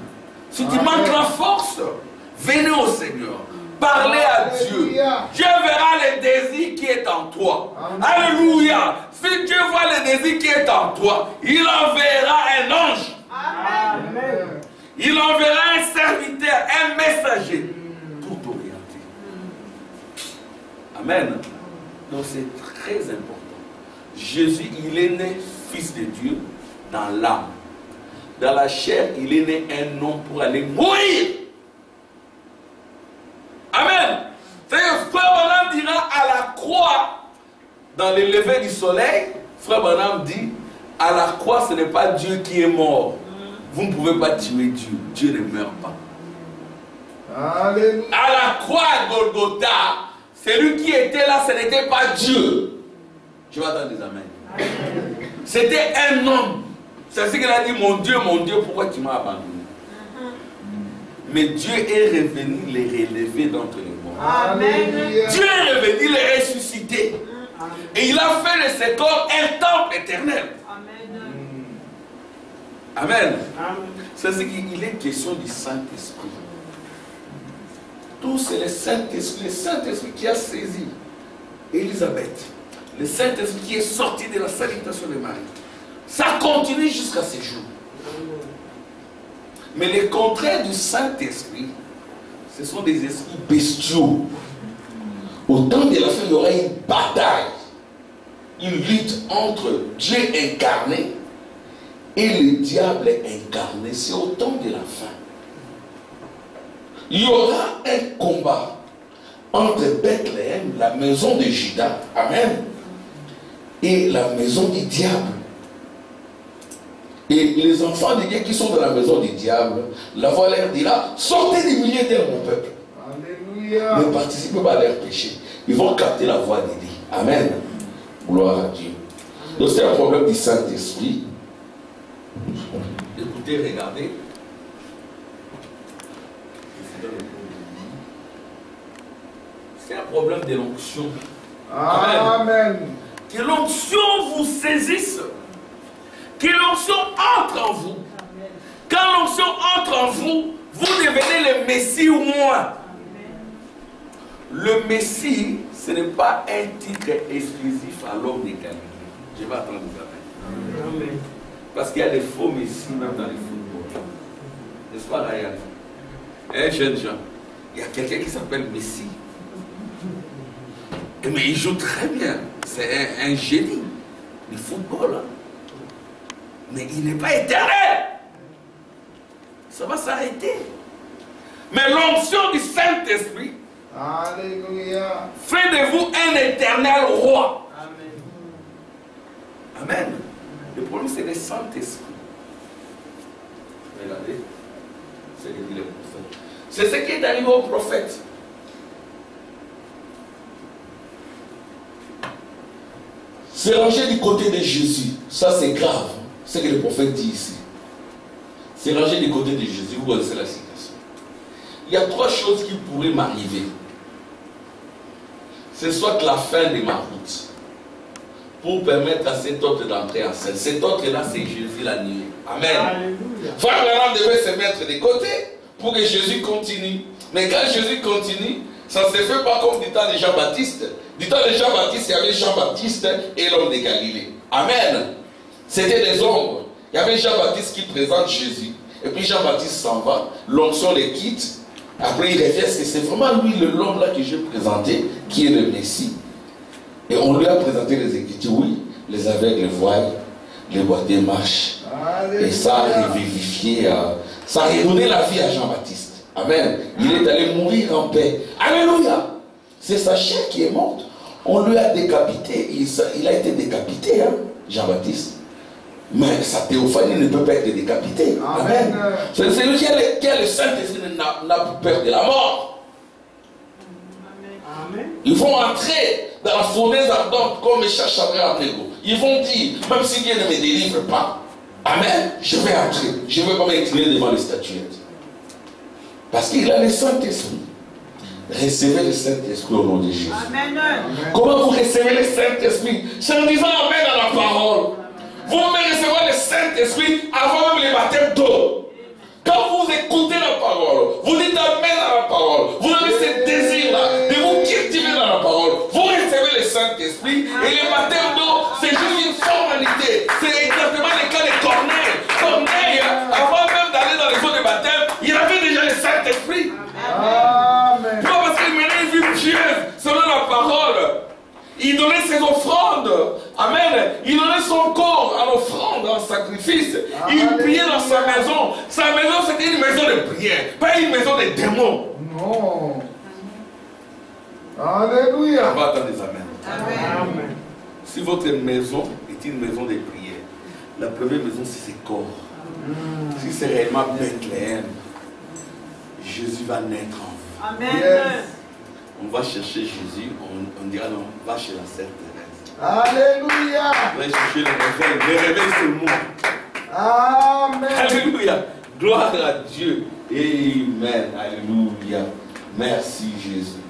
Si tu manques la force, venez au Seigneur. Parlez à Dieu. Dieu verra le désir qui est en toi. Alléluia. Si Dieu voit le désir qui est en toi, il enverra un ange. Amen. Il enverra un serviteur, un messager pour t'orienter. Amen. Donc c'est très important. Jésus, il est né fils de Dieu dans l'âme. Dans la chair, il est né un homme pour aller mourir. Amen. C'est-à-dire, Frère Branham dira à la croix, dans le lever du soleil, Frère Branham dit, à la croix, ce n'est pas Dieu qui est mort. Vous ne pouvez pas tuer Dieu. Dieu ne meurt pas. Alléluia. À la croix à Golgotha, celui qui était là, ce n'était pas Dieu. Je vais attendre des amens. C'était un homme. C'est ce qu'il a dit, mon Dieu, pourquoi tu m'as abandonné? Mais Dieu est revenu les relever d'entre les morts. Amen. Dieu est revenu les ressusciter. Et il a fait de ce corps un temple éternel. Amen. C'est ce qu'il est question du Saint-Esprit. Tout c'est le Saint-Esprit qui a saisi Élisabeth. Le Saint-Esprit qui est sorti de la salutation de Marie. Ça continue jusqu'à ce jour. Mais les contraires du Saint-Esprit, ce sont des esprits bestiaux. Au temps de la fin, il y aura une bataille, une lutte entre Dieu incarné et le diable incarné. C'est au temps de la fin. Il y aura un combat entre Bethléem, la maison de Judas, amen, et la maison du diable. Et les enfants de Dieu qui sont dans la maison du diable, la voix leur dira, sortez des milliers d'eux, mon peuple. Alléluia. Ne participez pas à leur péché. Ils vont capter la voix de Dieu. Amen. Gloire à Dieu. Donc c'est un problème du Saint-Esprit. Écoutez, regardez. C'est un problème de l'onction. Amen. Que l'onction vous saisisse. Que l'onction entre en vous. Quand l'onction entre en vous, vous devenez le Messie ou moi. Le Messie, ce n'est pas un titre exclusif à l'homme de Galilée. Je vais attendre des amens. Parce qu'il y a des faux Messies même dans les footballs. N'est-ce pas, Ryan? Un jeune gens. Il y a quelqu'un qui s'appelle Messi. Mais il joue très bien. C'est un génie du football. Hein. Mais il n'est pas éternel. Ça va s'arrêter. Mais l'onction du Saint-Esprit Alléluia. fait de vous un éternel roi. Amen. Le problème, c'est le Saint-Esprit. Regardez. C'est ce que dit le prophète. C'est ce qui est arrivé au prophète. C'est rangé du côté de Jésus. Ça, c'est grave. Ce que le prophète dit ici. C'est rangé du côté de Jésus. Vous connaissez la citation. Il y a trois choses qui pourraient m'arriver. C'est soit la fin de ma route, pour permettre à cet autre d'entrer en scène. Cet autre-là, c'est Jésus la nuit. Amen. Frère Branham devait se mettre de côté pour que Jésus continue. Mais quand Jésus continue, ça ne se fait pas comme du temps de Jean-Baptiste. Du temps de Jean-Baptiste, il y avait Jean-Baptiste et l'homme de Galilée. Amen. C'était des ombres. Il y avait Jean-Baptiste qui présente Jésus. Et puis Jean-Baptiste s'en va. L'onction les quitte. Après, il revient. C'est vraiment lui, l'homme là que j'ai présenté, qui est le Messie. Et on lui a présenté les Écritures. Oui, les aveugles voient, les boiteux marchent. Alléluia. Et ça a revivifié, ça a redonné la vie à Jean-Baptiste. Amen. Il est allé mourir en paix. Alléluia. C'est sa chair qui est morte. On lui a décapité. Il a été décapité, hein, Jean-Baptiste. Mais sa théophanie ne peut pas être décapitée. Amen. C'est lui qui a le Saint-Esprit, n'a plus peur de la mort. Amen. Ils vont entrer dans la fournaise ardente comme Chachabra Abrego. Ils vont dire, même si Dieu ne me délivre pas, Amen, je vais entrer. Je ne vais pas m'incliner devant les statuettes. Parce qu'il a le Saint-Esprit. Recevez le Saint-Esprit au nom de Jésus. Amen. Comment vous recevez le Saint-Esprit? C'est en disant Amen à la parole. Vous pouvez recevoir le Saint-Esprit avant même le baptême d'eau. Quand vous écoutez la parole, vous dites Amen à la parole. Vous avez ce désir-là de vous cultiver dans la parole. Vous recevez le Saint-Esprit et le baptême d'eau, c'est juste une formalité. C'est exactement le cas de Corneille. Corneille, avant même d'aller dans les eaux de baptême, il avait déjà le Saint-Esprit. Amen. Pas parce qu'il menait une vie pieuse selon la parole. Il donnait ses offrandes. Amen. Il donnait son corps en offrande, en sacrifice. Il priait dans sa maison. Sa maison, c'était une maison de prière, pas une maison de démons. Non. Alléluia. On va attendre des amens. Amen. Si votre maison est une maison de prière, la première maison, c'est ses corps. Si c'est réellement Bethléem, Jésus va naître en vous. Amen. Yes. On va chercher Jésus, on dira non, va chez la sœur Thérèse. Alléluia. On va chercher le réveil c'est moi. Amen. Alléluia. Gloire à Dieu. Amen. Alléluia. Merci Jésus.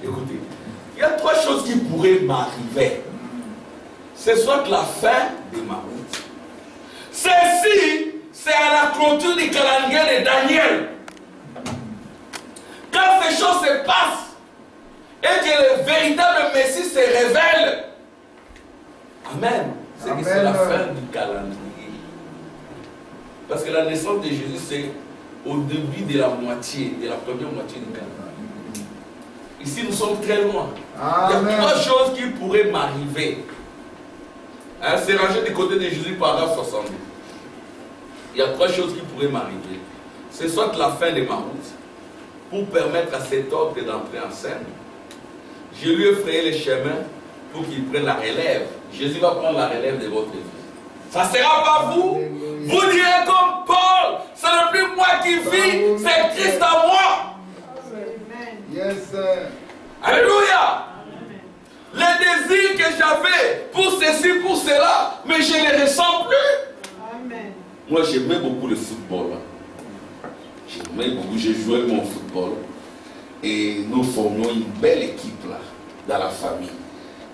Écoutez, il y a 3 choses qui pourraient m'arriver. C'est soit la fin de ma route. Ceci, c'est à la clôture du calendrier de Daniel. Quand ces choses se passent et que le véritable Messie se révèle, Amen. C'est que c'est la fin du calendrier. Parce que la naissance de Jésus, c'est au début de la moitié, de la première moitié du calendrier. Ici, nous sommes très loin. Amen. Il y a 3 choses qui pourraient m'arriver. Hein, c'est rangé du côté de Jésus, paragraphe 70. Il y a 3 choses qui pourraient m'arriver. C'est soit la fin de ma route, pour permettre à cet ordre d'entrer en scène. Je lui ai frayé le chemin pour qu'il prenne la relève. Jésus va prendre la relève de votre vie. Ça ne sera pas vous. Vous direz comme Paul, ce n'est plus moi qui vis, c'est Christ en moi. Yes, sir. Alléluia. Les désirs que j'avais pour ceci, pour cela, mais je ne les ressens plus. Amen. Moi, j'aimais beaucoup le football. J'aimais beaucoup, j'ai joué mon football. Et nous formions une belle équipe là, dans la famille.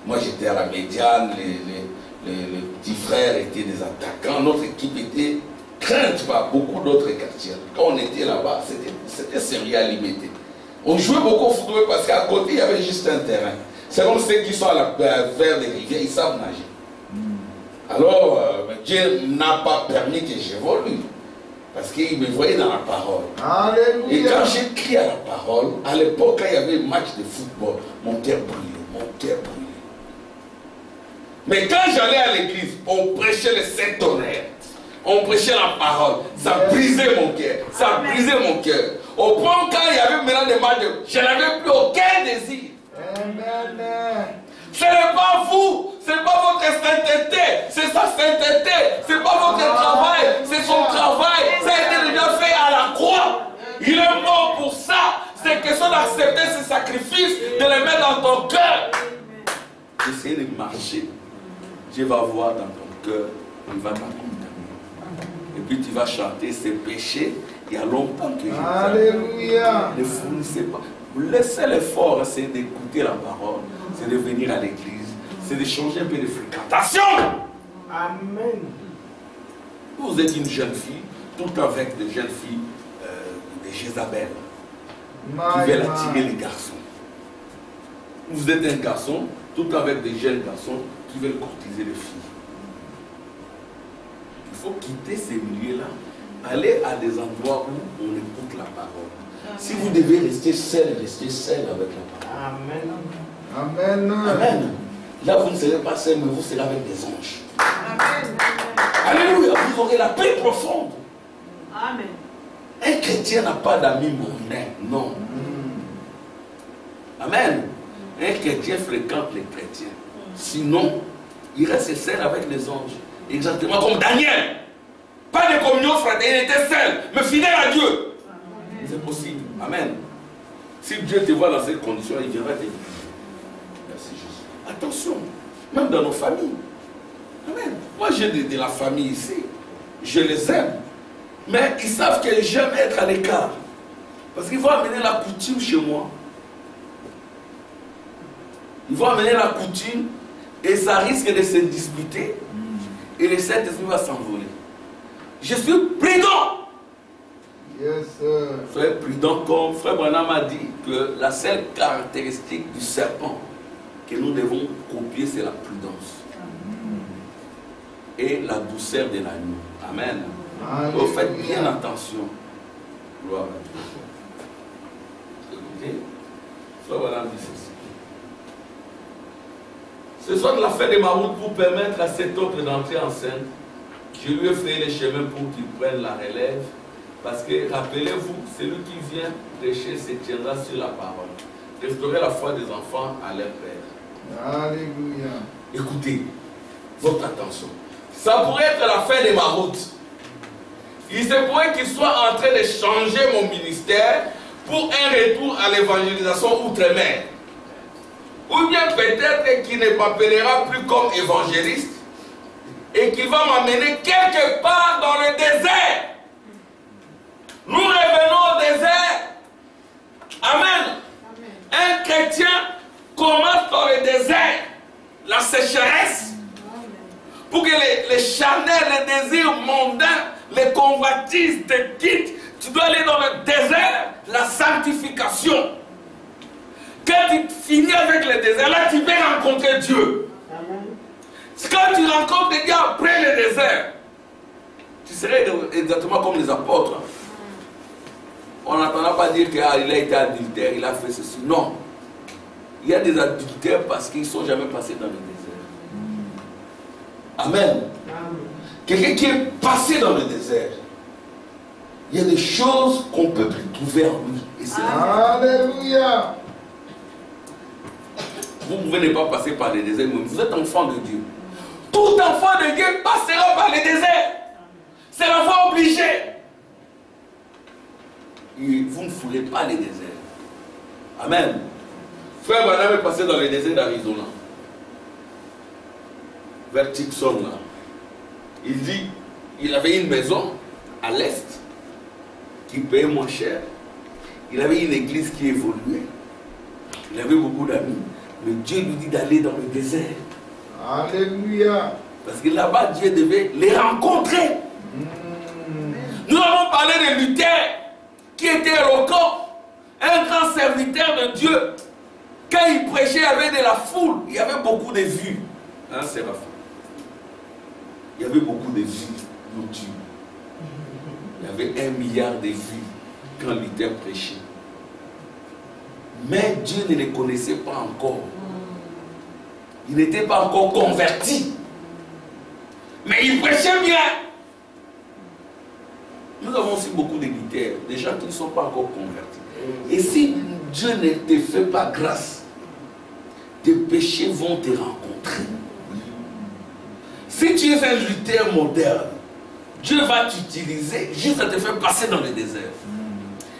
Moi, j'étais à la médiane, les petits frères étaient des attaquants. Notre équipe était crainte par beaucoup d'autres quartiers. Quand on était là-bas, c'était sérieux à limiter. On jouait beaucoup au football parce qu'à côté, il y avait juste un terrain. C'est comme ceux qui sont à la vers des rivières, ils savent nager. Alors, Dieu n'a pas permis que j'évolue. Parce qu'il me voyait dans la parole. Alléluia. Et quand j'écris à la parole, à l'époque, quand il y avait un match de football, mon cœur brûlait, mon cœur brûlait. Mais quand j'allais à l'église, on prêchait le Saint-Tonnerre, on prêchait la parole, ça brisait mon cœur, ça brisait mon cœur. Au point quand il y avait maintenant des matchs, je n'avais plus aucun désir. Amen. Ce n'est pas vous, ce n'est pas votre sainteté, c'est sa sainteté, ce n'est pas votre travail, c'est son travail, ça a été déjà fait à la croix. Il est mort pour ça. C'est question d'accepter ce sacrifice, de le mettre dans ton cœur. Essayer de marcher. Dieu va voir dans ton cœur, il va t'accompagner. Et puis tu vas chanter ses péchés. Il y a longtemps que je Alléluia. ne fournissez pas. Le seul effort, c'est d'écouter la parole, c'est de venir à l'église, c'est de changer un peu de fréquentation. Amen. Vous êtes une jeune fille, tout avec des jeunes filles, des Jézabel, qui veulent attirer les garçons. Vous êtes un garçon, tout avec des jeunes garçons qui veulent courtiser les filles. Il faut quitter ces milieux-là, aller à des endroits où on écoute la parole. Si vous devez rester seul avec la parole. Amen. Amen. Amen. Là, vous ne serez pas seul, mais vous serez avec des anges. Amen. Alléluia, vous aurez la paix profonde. Amen. Un chrétien n'a pas d'amis mondains, non. Amen. Un chrétien fréquente les chrétiens. Sinon, il reste seul avec les anges. Exactement comme Daniel. Pas de communion fraternelle, il était seul, mais fidèle à Dieu. C'est possible. Amen. Si Dieu te voit dans cette condition, il viendra te dire. Merci Jésus. Attention, même dans nos familles. Amen. Moi j'ai de la famille ici. Je les aime. Mais ils savent que j'aime être à l'écart. Parce qu'ils vont amener la coutume chez moi. Ils vont amener la coutume et ça risque de se disputer. Et le Saint-Esprit va s'envoler. Je suis prudent. Yes, sir. Soyez prudent comme Frère Branham a dit que la seule caractéristique du serpent que nous devons copier, c'est la prudence. Et la douceur de l'agneau. Amen. Vous faites bien attention. Gloire à Dieu. Écoutez, Frère Branham dit ceci. Ce soit de la fin de ma route pour permettre à cet autre d'entrer en scène. Je lui ai frayé les chemins pour qu'il prenne la relève. Parce que, rappelez-vous, celui qui vient prêcher se tiendra sur la parole. Restaurer la foi des enfants à leur père. Alléluia. Écoutez, votre attention. ça pourrait être la fin de ma route. Il se pourrait qu'il soit en train de changer mon ministère pour un retour à l'évangélisation outre-mer. Ou bien peut-être qu'il ne m'appellera plus comme évangéliste et qu'il va m'amener quelque part dans le désert. Nous revenons au désert. Amen. Un chrétien commence dans le désert, la sécheresse, pour que les charnels, les désirs mondains, les convoitises te quittent. Tu dois aller dans le désert, la sanctification. Quand tu finis avec le désert, là tu peux rencontrer Dieu. Quand tu rencontres Dieu après le désert, tu serais exactement comme les apôtres. On n'entendra pas dire qu'il a été adultère, il a fait ceci. Non. Il y a des adultères parce qu'ils ne sont jamais passés dans le désert. Amen. Quelqu'un qui est passé dans le désert, il y a des choses qu'on peut plus trouver en lui. Et c'est Alléluia. Vous pouvez ne pas passer par le désert, mais vous êtes enfant de Dieu. Tout enfant de Dieu passera par le désert. C'est la voie obligée. Et vous ne foulez pas les déserts. Amen. Frère Madame est passé dans le désert d'Arizona. Vers Tucson là. Il dit, il avait une maison à l'est qui payait moins cher. Il avait une église qui évoluait. Il avait beaucoup d'amis. Mais Dieu lui dit d'aller dans le désert. Alléluia. Parce que là-bas, Dieu devait les rencontrer. Nous avons parlé de Luther, qui était éloquent, un grand serviteur de Dieu. Quand il prêchait, il y avait de la foule, il y avait beaucoup de vues. Hein, Séraphin? Il y avait beaucoup de vues YouTube. Il y avait 1 milliard de vues quand Luther prêchait. Mais Dieu ne les connaissait pas encore. Il n'était pas encore converti. Mais il prêchait bien. Nous avons aussi beaucoup de Luthers, des gens qui ne sont pas encore convertis. Et si Dieu ne te fait pas grâce, tes péchés vont te rencontrer. Si tu es un Luther moderne, Dieu va t'utiliser juste à te faire passer dans le désert.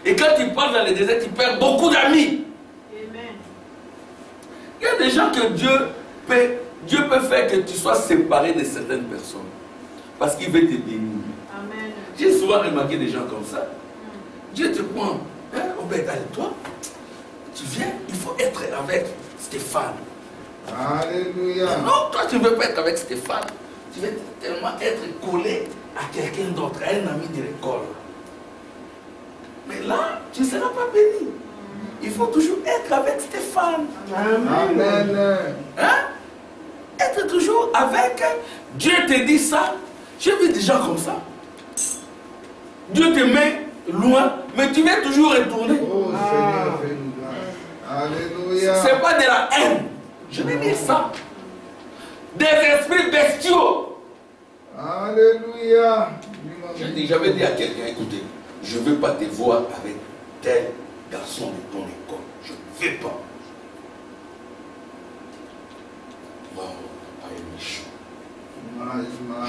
Et quand tu passes dans le désert, tu perds beaucoup d'amis. Il y a des gens que Dieu peut faire que tu sois séparé de certaines personnes. Parce qu'il veut te bénir. J'ai souvent remarqué des gens comme ça. Dieu te prend. Hein, toi, tu viens, il faut être avec Stéphane. Alléluia. Non, toi tu ne veux pas être avec Stéphane. Tu veux tellement être collé à quelqu'un d'autre, à un ami de l'école. Mais là, tu ne seras pas béni. Il faut toujours être avec Stéphane. Amen. Hein? Être toujours avec. Dieu te dit ça. J'ai vu des gens comme ça. Dieu te met loin, mais tu veux toujours retourner. Oh Seigneur, fais-nous grâce. Alléluia. Ce n'est pas de la haine. Je vais dire ça. Des esprits bestiaux. Alléluia. J'avais dit à quelqu'un, écoutez, je ne veux pas te voir avec tel garçon de ton école. Je ne veux pas. Wow, pas un méchant.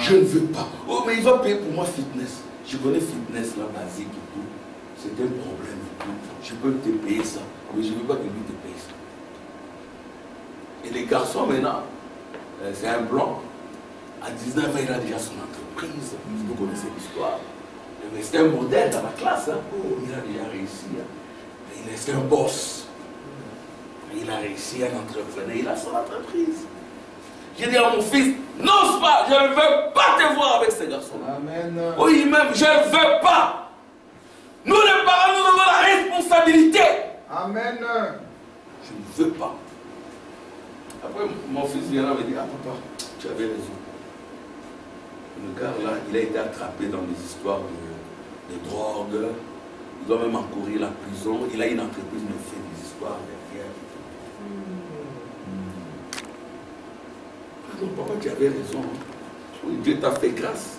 Je ne veux pas. Oh, mais il va payer pour moi fitness. Je connais fitness là, basique et tout. C'est un problème et tout. Je peux te payer ça. Mais je ne veux pas que lui te paye ça. Et les garçons maintenant, c'est un blanc. À 19 ans, il a déjà son entreprise. Vous connaissez l'histoire. C'est un modèle dans la classe. Hein. Oh, il a déjà réussi. Hein. C'est un boss. Il a réussi à entrepreneur. Il a son entreprise. J'ai dit à mon fils, n'ose pas, je ne veux pas te voir avec ces garçons-là. Amen. Oui, même, je ne veux pas. Nous, les parents, nous avons la responsabilité. Amen. Je ne veux pas. Après, mon fils vient là et me dit, ah papa, tu avais raison. Le gars là, il a été attrapé dans des histoires de drogue. Il doit même encourir la prison. Il a une entreprise, mais il fait des histoires derrière. Donc, papa, tu avais raison. Oui, Dieu t'a fait grâce.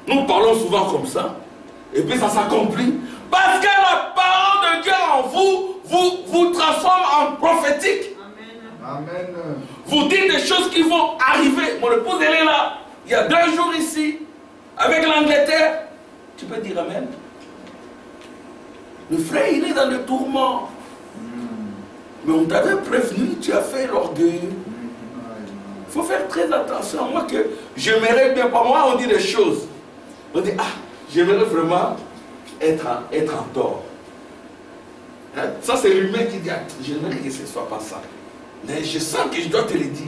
Nous parlons souvent comme ça. Et puis ça s'accomplit. Parce que la parole de Dieu en vous transforme en prophétique. Amen. Vous dites des choses qui vont arriver. Mon épouse, elle est là. il y a 2 jours ici, avec l'Angleterre. Tu peux dire amen. Le frère, il est dans le tourment. Mais on t'avait prévenu, tu as fait l'orgueil. Il faut faire très attention. Moi, que j'aimerais bien, par moi, on dit des choses. On dit, ah, j'aimerais vraiment être en tort. Hein? Ça, c'est l'humain qui dit, ah, j'aimerais que ce ne soit pas ça. Mais je sens que je dois te le dire.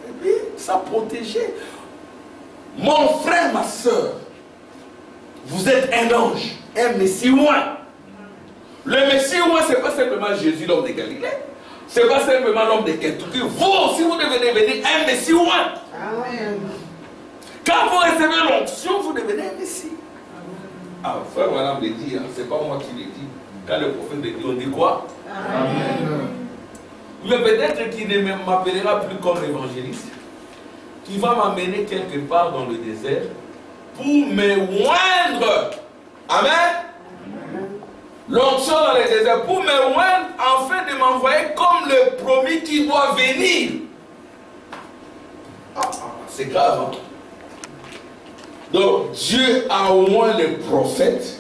Et puis, ça protégeait. Mon frère, ma soeur, vous êtes un ange, un Messie loin. Le Messie loin, ce n'est pas simplement Jésus, l'homme de Galilée. Ce n'est pas simplement l'homme de Kentucky. Vous aussi, vous devez devenir un Messie loin. Amen. Quand vous recevez l'onction, vous devenez un Messie. Ah, frère, madame le dit, hein, ce n'est pas moi qui le dis. Quand le prophète le dit, on dit quoi? Amen. Mais peut-être qu'il ne m'appellera plus comme évangéliste, qui va m'amener quelque part dans le désert pour me oindre. Amen. L'onction dans le désert pour me oindre afin de m'envoyer comme le promis qui doit venir. C'est grave, hein? Donc Dieu a au moins les prophètes,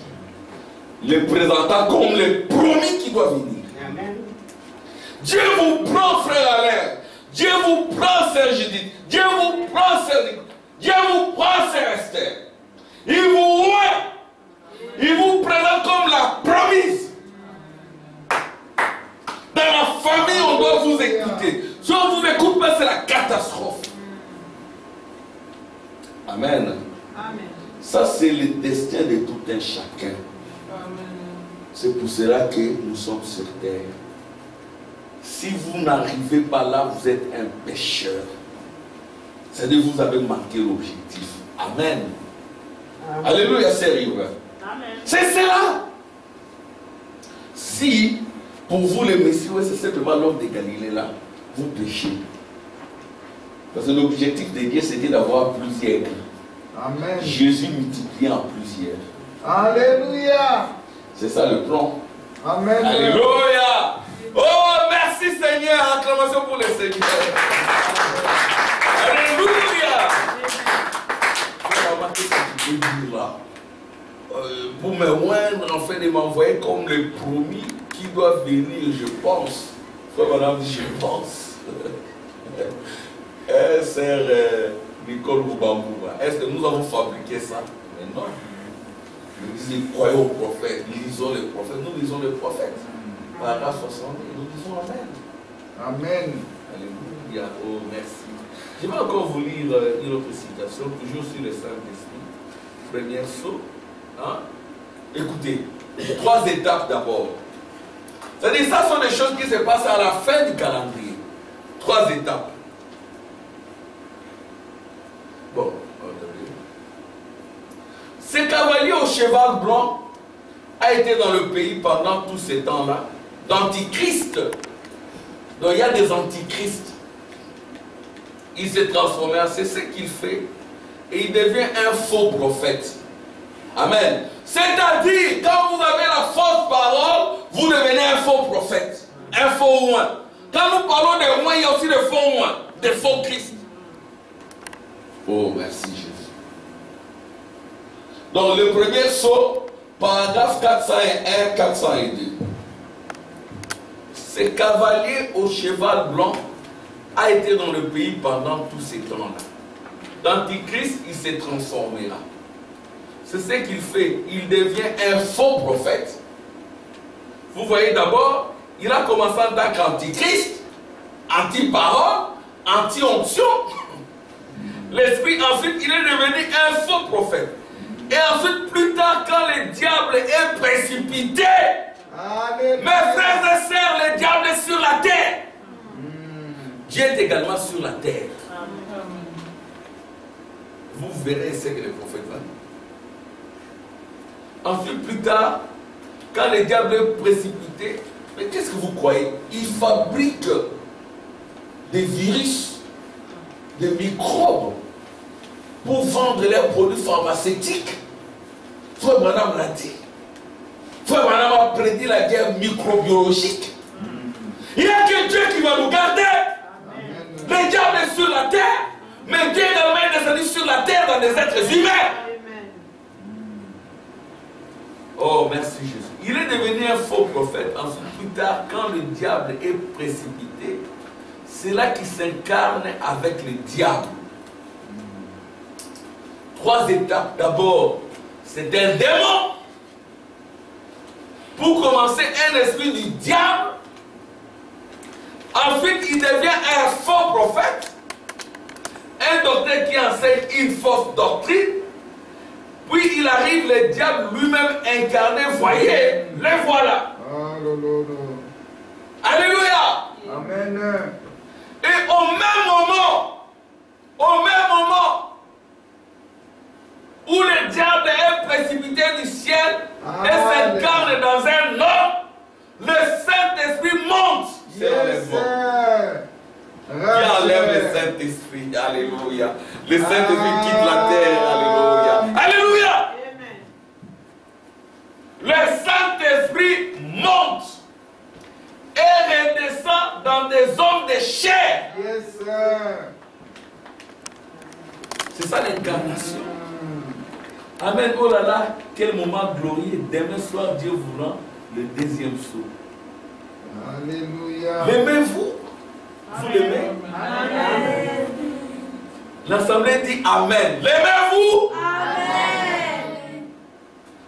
les présentant comme le promis qui doit venir. Amen. Dieu vous prend, frère Alain. Dieu vous prend, sœur Judith. Dieu vous prend, sœur Nicolas. Dieu vous prend, sœur Esther. Il vous oint. Il vous présente comme la promise. Dans la famille, on doit vous écouter. Si on ne vous écoute pas, c'est la catastrophe. Amen. Amen. Ça, c'est le destin de tout un chacun. C'est pour cela que nous sommes sur terre. Si vous n'arrivez pas là, vous êtes un pécheur. C'est-à-dire que vous avez manqué l'objectif. Amen. Amen. Alléluia, sérieux. C'est cela. Si, pour vous, le Messie, c'est simplement l'homme de Galilée là, vous péchez. Parce que l'objectif de Dieu, c'était d'avoir plusieurs. Amen. Jésus multiplié en plusieurs. Alléluia. C'est ça le plan. Amen. Alléluia. Oh, merci Seigneur. Acclamation pour le Seigneur. Alléluia. Qu'est-ce que tu peux dire là? Pour me moindre, en fait, de m'envoyer comme le promis qui doit venir, je pense. Frère madame dit, je pense. Sœur Nicole Boubambouba, est-ce que nous avons fabriqué ça? Mais non. Nous disons, croyons aux prophètes, lisons les prophètes. Nous lisons les prophètes. Paragraphe 70, nous disons Amen. Amen. Alléluia. Oh, merci. Je vais encore vous lire une autre citation, toujours sur le Saint-Esprit. Premier saut. Hein? Écoutez, 3 étapes d'abord. C'est-à-dire, ça sont des choses qui se passent à la fin du calendrier. 3 étapes. Bon, attendez. Ce cavalier au cheval blanc a été dans le pays pendant tous ces temps-là d'antichrist. Donc il y a des antichrists. Il s'est transformé, c'est ce qu'il fait. Et il devient un faux prophète. Amen. C'est-à-dire, quand vous avez la fausse parole, vous devenez un faux prophète. Un faux oint. Quand nous parlons de oint, il y a aussi des faux oint, des faux Christ. Oh, merci Jésus. Donc le premier saut, paragraphe 401, 402. Ce cavalier au cheval blanc a été dans le pays pendant tous ces temps-là. D'Antichrist, il s'est transformé là. C'est ce qu'il fait. Il devient un faux prophète. Vous voyez d'abord, il a commencé en tant qu'antichrist, anti-parole, anti-onction. L'esprit, ensuite, il est devenu un faux prophète. Et ensuite, plus tard, quand le diable est précipité, Amen. Mes frères et sœurs, le diable est sur la terre. Dieu est également sur la terre. Amen. Vous verrez ce que le prophète va dire. Ensuite, plus tard, quand le diable est précipité, mais qu'est-ce que vous croyez? Il fabrique des virus, des microbes pour vendre leurs produits pharmaceutiques. Frère Branham l'a dit. Frère Branham a prédit la guerre microbiologique. Il n'y a que Dieu qui va nous garder. Amen. Le diable est sur la terre. Mais Dieu également est descendu sur la terre dans des êtres humains. Oh, merci Jésus. Il est devenu un faux prophète. Ensuite, plus tard, quand le diable est précipité, c'est là qu'il s'incarne avec le diable. 3 étapes. D'abord, c'est un démon. Pour commencer, un esprit du diable. Ensuite, il devient un faux prophète. Un docteur qui enseigne une fausse doctrine. Puis il arrive le diable lui-même incarné. Voyez, le voilà. Alléluia. Amen. Et au même moment où le diable est précipité du ciel et s'incarne dans un homme, le Saint-Esprit monte. Qui enlève le Saint-Esprit. Alléluia. Le Saint-Esprit quitte la terre. Alléluia. Alléluia. Le Saint-Esprit monte et redescend dans des hommes de chair. C'est ça l'incarnation. Amen. Oh là là, quel moment glorieux. Demain soir, Dieu vous rend le deuxième saut. Alléluia. L'aimez-vous? Vous l'aimez? L'assemblée dit Amen. L'aimez-vous? Amen.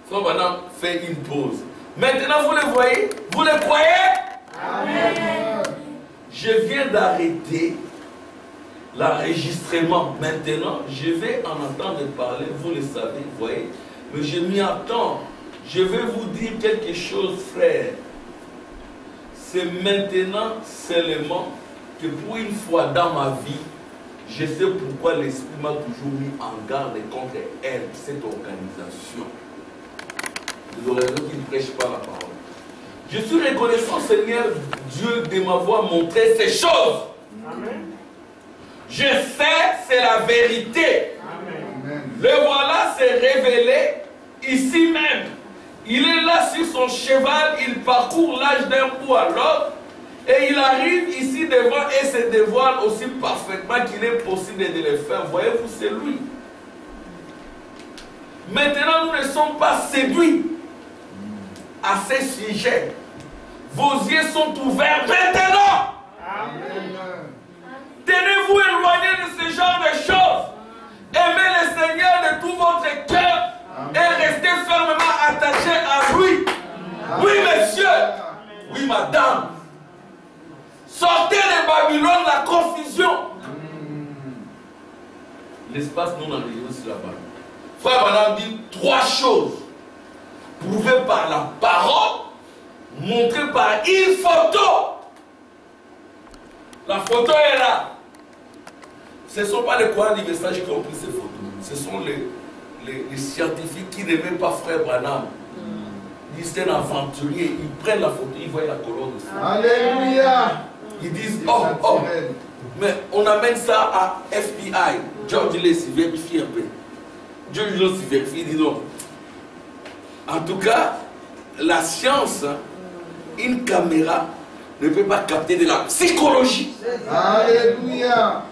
So maintenant, fait une pause. Maintenant, vous le voyez? Vous le croyez? Amen. Je viens d'arrêter l'enregistrement. Maintenant, je vais en entendre parler. Vous le savez, vous voyez? Mais je m'y attends. Je vais vous dire quelque chose, frère. C'est maintenant seulement que pour une fois dans ma vie, je sais pourquoi l'Esprit m'a toujours mis en garde contre elle, cette organisation. Les organisations qui ne prêchent pas la parole. Je suis reconnaissant, Seigneur Dieu, de m'avoir montré ces choses. Amen. Je sais, c'est la vérité. Amen. Le voilà s'est révélé ici même. Il est là sur son cheval, il parcourt l'âge d'un bout à l'autre. Et il arrive ici devant et se dévoile aussi parfaitement qu'il est possible de le faire. Voyez-vous, c'est lui. Maintenant, nous ne sommes pas séduits à ces sujets. Vos yeux sont ouverts maintenant. Amen. Tenez-vous éloigné de ce genre de choses. Aimez le Seigneur de tout votre cœur et restez fermement attaché à lui. Amen. Oui, monsieur. Amen. Oui, madame. Sortez de Babylone la confusion. L'espace non enregistré sur la Bible. Frère Branham dit 3 choses prouvées par la parole, montrées par une photo. La photo est là. Ce ne sont pas les croyants du message qui ont pris ces photos. Ce sont les scientifiques qui n'aimaient pas frère Branham. Ils disent c'est un aventurier. Ils prennent la photo, ils voient la colonne aussi. Alléluia. Ils disent oh, mais on amène ça à FBI. George Lacy vérifie un peu. George Lacy vérifie, dit non. En tout cas, la science, une caméra ne peut pas capter de la psychologie. Alléluia.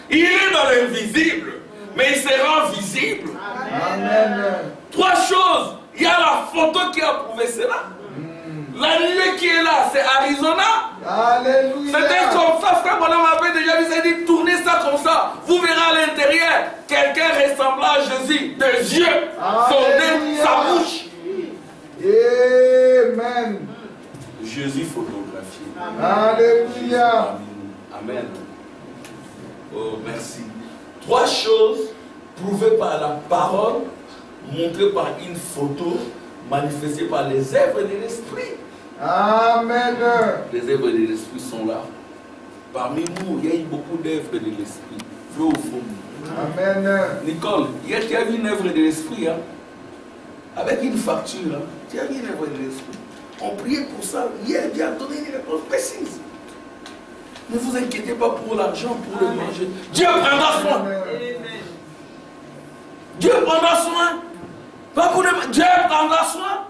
Il est dans l'invisible, mais il se rend visible. Amen. 3 choses. Il y a la photo qui a prouvé cela. La nuée qui est là, c'est Arizona. Alléluia. C'était comme ça, frère Bonhomme avait déjà dit, c'est dit, tournez ça comme ça. Vous verrez à l'intérieur quelqu'un ressemblant à Jésus, des yeux, son nez, sa bouche. Amen. Jésus photographié. Alléluia. Amen. Oh, merci. 3 choses prouvées par la parole, montrées par une photo, manifestées par les œuvres de l'esprit. Amen. Les œuvres de l'esprit sont là. Parmi nous, il y a eu beaucoup d'œuvres de l'esprit. Vrai ou faux? Amen. Nicole, hier tu as vu une œuvre de l'esprit, hein? Avec une facture. Hein? Tu as vu une œuvre de l'esprit. On priait pour ça. Hier, Dieu a donné une réponse précise. Ne vous inquiétez pas pour l'argent, pour le manger. Dieu prendra soin. Dieu prendra soin. Pas pour le... Dieu prendra soin.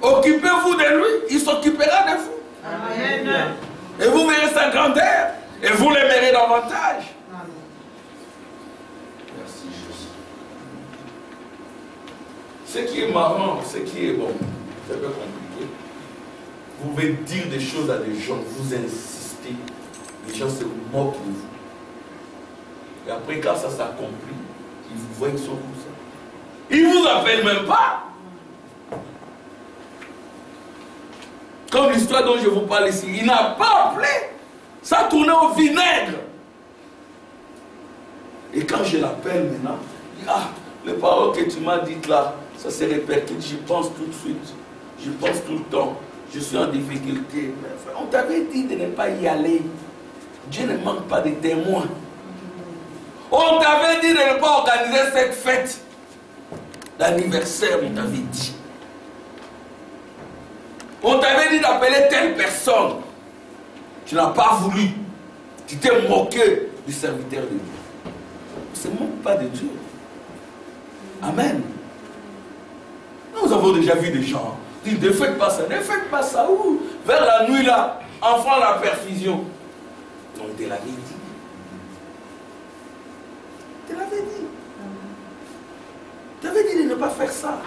Occupez-vous de lui, il s'occupera de vous. Amen. Et vous verrez sa grandeur. Et vous l'aimerez davantage. Merci Jésus. Ce qui est marrant, ce qui est bon, c'est un peu compliqué. Vous pouvez dire des choses à des gens, vous insistez, les gens se moquent de vous. Et après, quand ça s'accomplit, ils vous voient qu'ils sont comme ça. Ils ne vous appellent même pas. Comme l'histoire dont je vous parle ici, il n'a pas appelé. Ça tournait au vinaigre. Et quand je l'appelle maintenant, il dit, ah, les paroles que tu m'as dites là, ça se répercute, j'y pense tout de suite. J'y pense tout le temps. Je suis en difficulté. Mais frère, on t'avait dit de ne pas y aller. Dieu ne manque pas de témoins. On t'avait dit de ne pas organiser cette fête d'anniversaire, on t'avait dit. On t'avait dit d'appeler telle personne. Tu n'as pas voulu. Tu t'es moqué du serviteur de Dieu. On ne se moque pas de Dieu. Amen. Nous avons déjà vu des gens. Ils disent, ne faites pas ça. Ne faites pas ça. Où? Vers la nuit là, enfant la perfusion. On te l'avait dit. Tu l'avais dit. Tu avais dit de ne pas faire ça.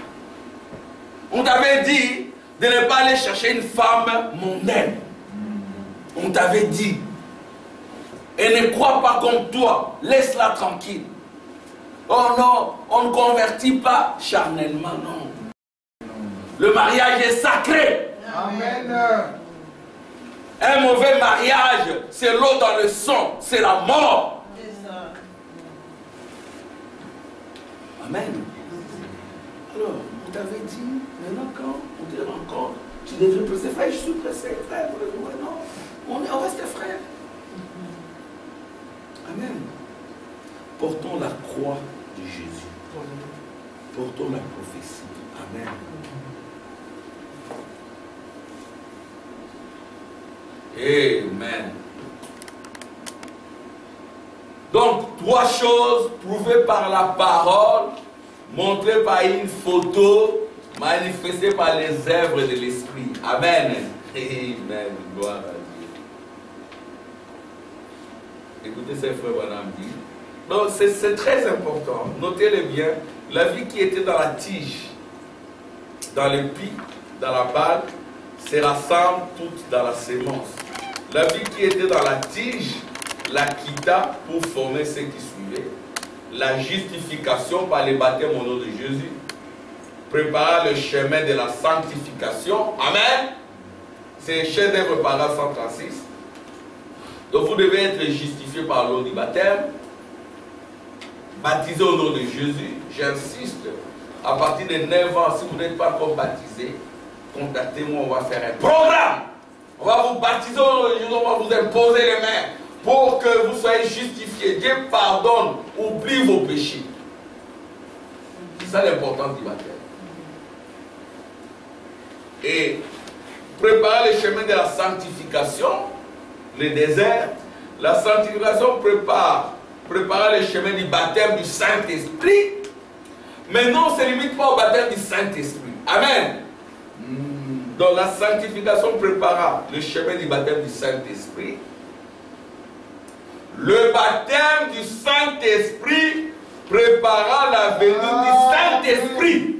On t'avait dit de ne pas aller chercher une femme mondaine. On t'avait dit. Et ne crois pas comme toi. Laisse-la tranquille. Oh non, on ne convertit pas charnellement, non. Le mariage est sacré. Amen. Un mauvais mariage, c'est l'eau dans le sang, c'est la mort. Amen. Alors, on t'avait dit, maintenant quand on te rencontre, tu devrais pressé, frère, je suis pressé, frère. Non, on reste frère. Amen. Portons la croix de Jésus. Portons la prophétie. Amen. Amen. Donc, trois choses prouvées par la parole, montrées par une photo, manifestées par les œuvres de l'Esprit. Amen. Amen. Gloire à Dieu. Écoutez ce frère Branham dit. Donc, c'est très important. Notez-le bien. La vie qui était dans la tige, dans le pis, dans la balle, se rassemble toute dans la sémence. La vie qui était dans la tige la quitta pour former ceux qui suivaient. La justification par le baptême au nom de Jésus prépara le chemin de la sanctification. Amen. C'est chef-d'œuvre paragraphe 136. Donc vous devez être justifié par l'eau du baptême, baptisé au nom de Jésus. J'insiste, à partir de 9 ans, si vous n'êtes pas encore baptisé, contactez-moi, on va faire un programme. On va vous baptiser au nom de Jésus, on va vous imposer les mains pour que vous soyez justifiés. Dieu pardonne, oublie vos péchés. C'est ça l'importance du baptême. Et préparer le chemin de la sanctification, le désert. La sanctification préparer le chemin du baptême du Saint-Esprit. Mais non, on ne se limite pas au baptême du Saint-Esprit. Amen. Donc la sanctification prépara le chemin du baptême du Saint-Esprit. Le baptême du Saint-Esprit prépara la venue du Saint-Esprit.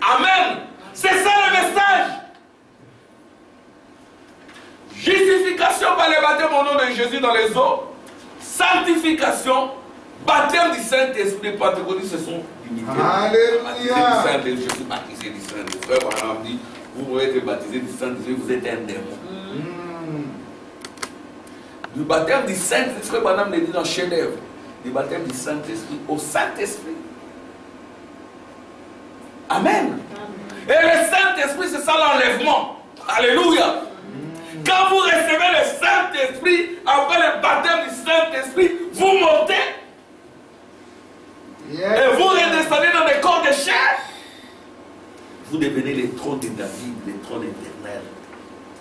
Amen. C'est ça le message. Justification par le baptême au nom de Jésus dans les eaux. Sanctification, baptême du Saint-Esprit. Pentecôtistes se sont limités. Alléluia. Je suis baptisé du Saint-Esprit. Frère Branham dit, vous pouvez être baptisé du Saint-Esprit, vous êtes un démon. Du baptême du Saint-Esprit, Frère Branham le dit dans chef-d'œuvre. Du baptême du Saint-Esprit au Saint-Esprit. Amen. Et le Saint-Esprit, c'est ça l'enlèvement. Alléluia. Quand vous recevez le Saint-Esprit, après le baptême du Saint-Esprit, vous montez. Et vous redescendez dans des corps de chair. Vous devenez les trônes de David, les trônes éternels.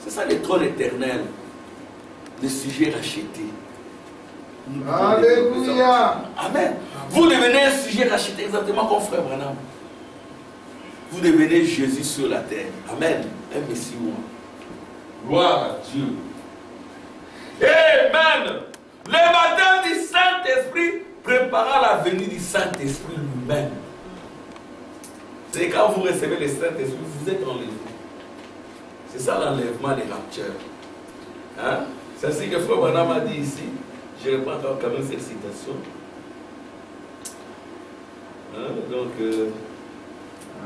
C'est ça les trônes éternels. Les sujets rachetés. Alléluia. Amen. Vous devenez un sujet racheté exactement comme frère Branham. Vous devenez Jésus sur la terre. Amen. Un Messie. Gloire à Dieu. Amen. Le baptême du Saint-Esprit prépara la venue du Saint-Esprit lui-même. C'est quand vous recevez le Saint-Esprit, vous êtes enlevé. C'est ça l'enlèvement des raptures. Hein? C'est ainsi que Frère Branham a dit ici. Je reprends quand même cette citation. Hein? Donc,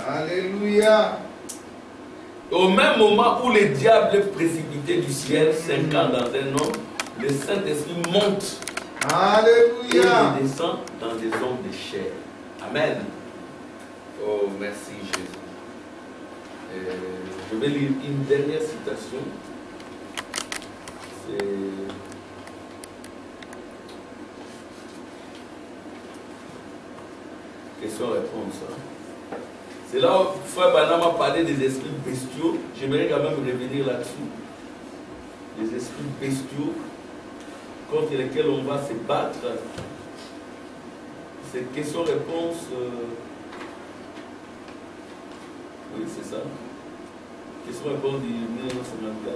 Alléluia. au même moment où le diable est précipité du ciel, 5 ans dans un homme, le Saint-Esprit monte. Alléluia. Et il descend dans des hommes de chair. Amen. Oh, merci Jésus. Je vais lire une dernière citation. C'est question-réponse. C'est là où Frère Branham a parlé des esprits bestiaux. J'aimerais quand même revenir là-dessus. Les esprits bestiaux contre lesquels on va se battre. C'est question-réponse. Oui, c'est ça. Question-réponse du 1954.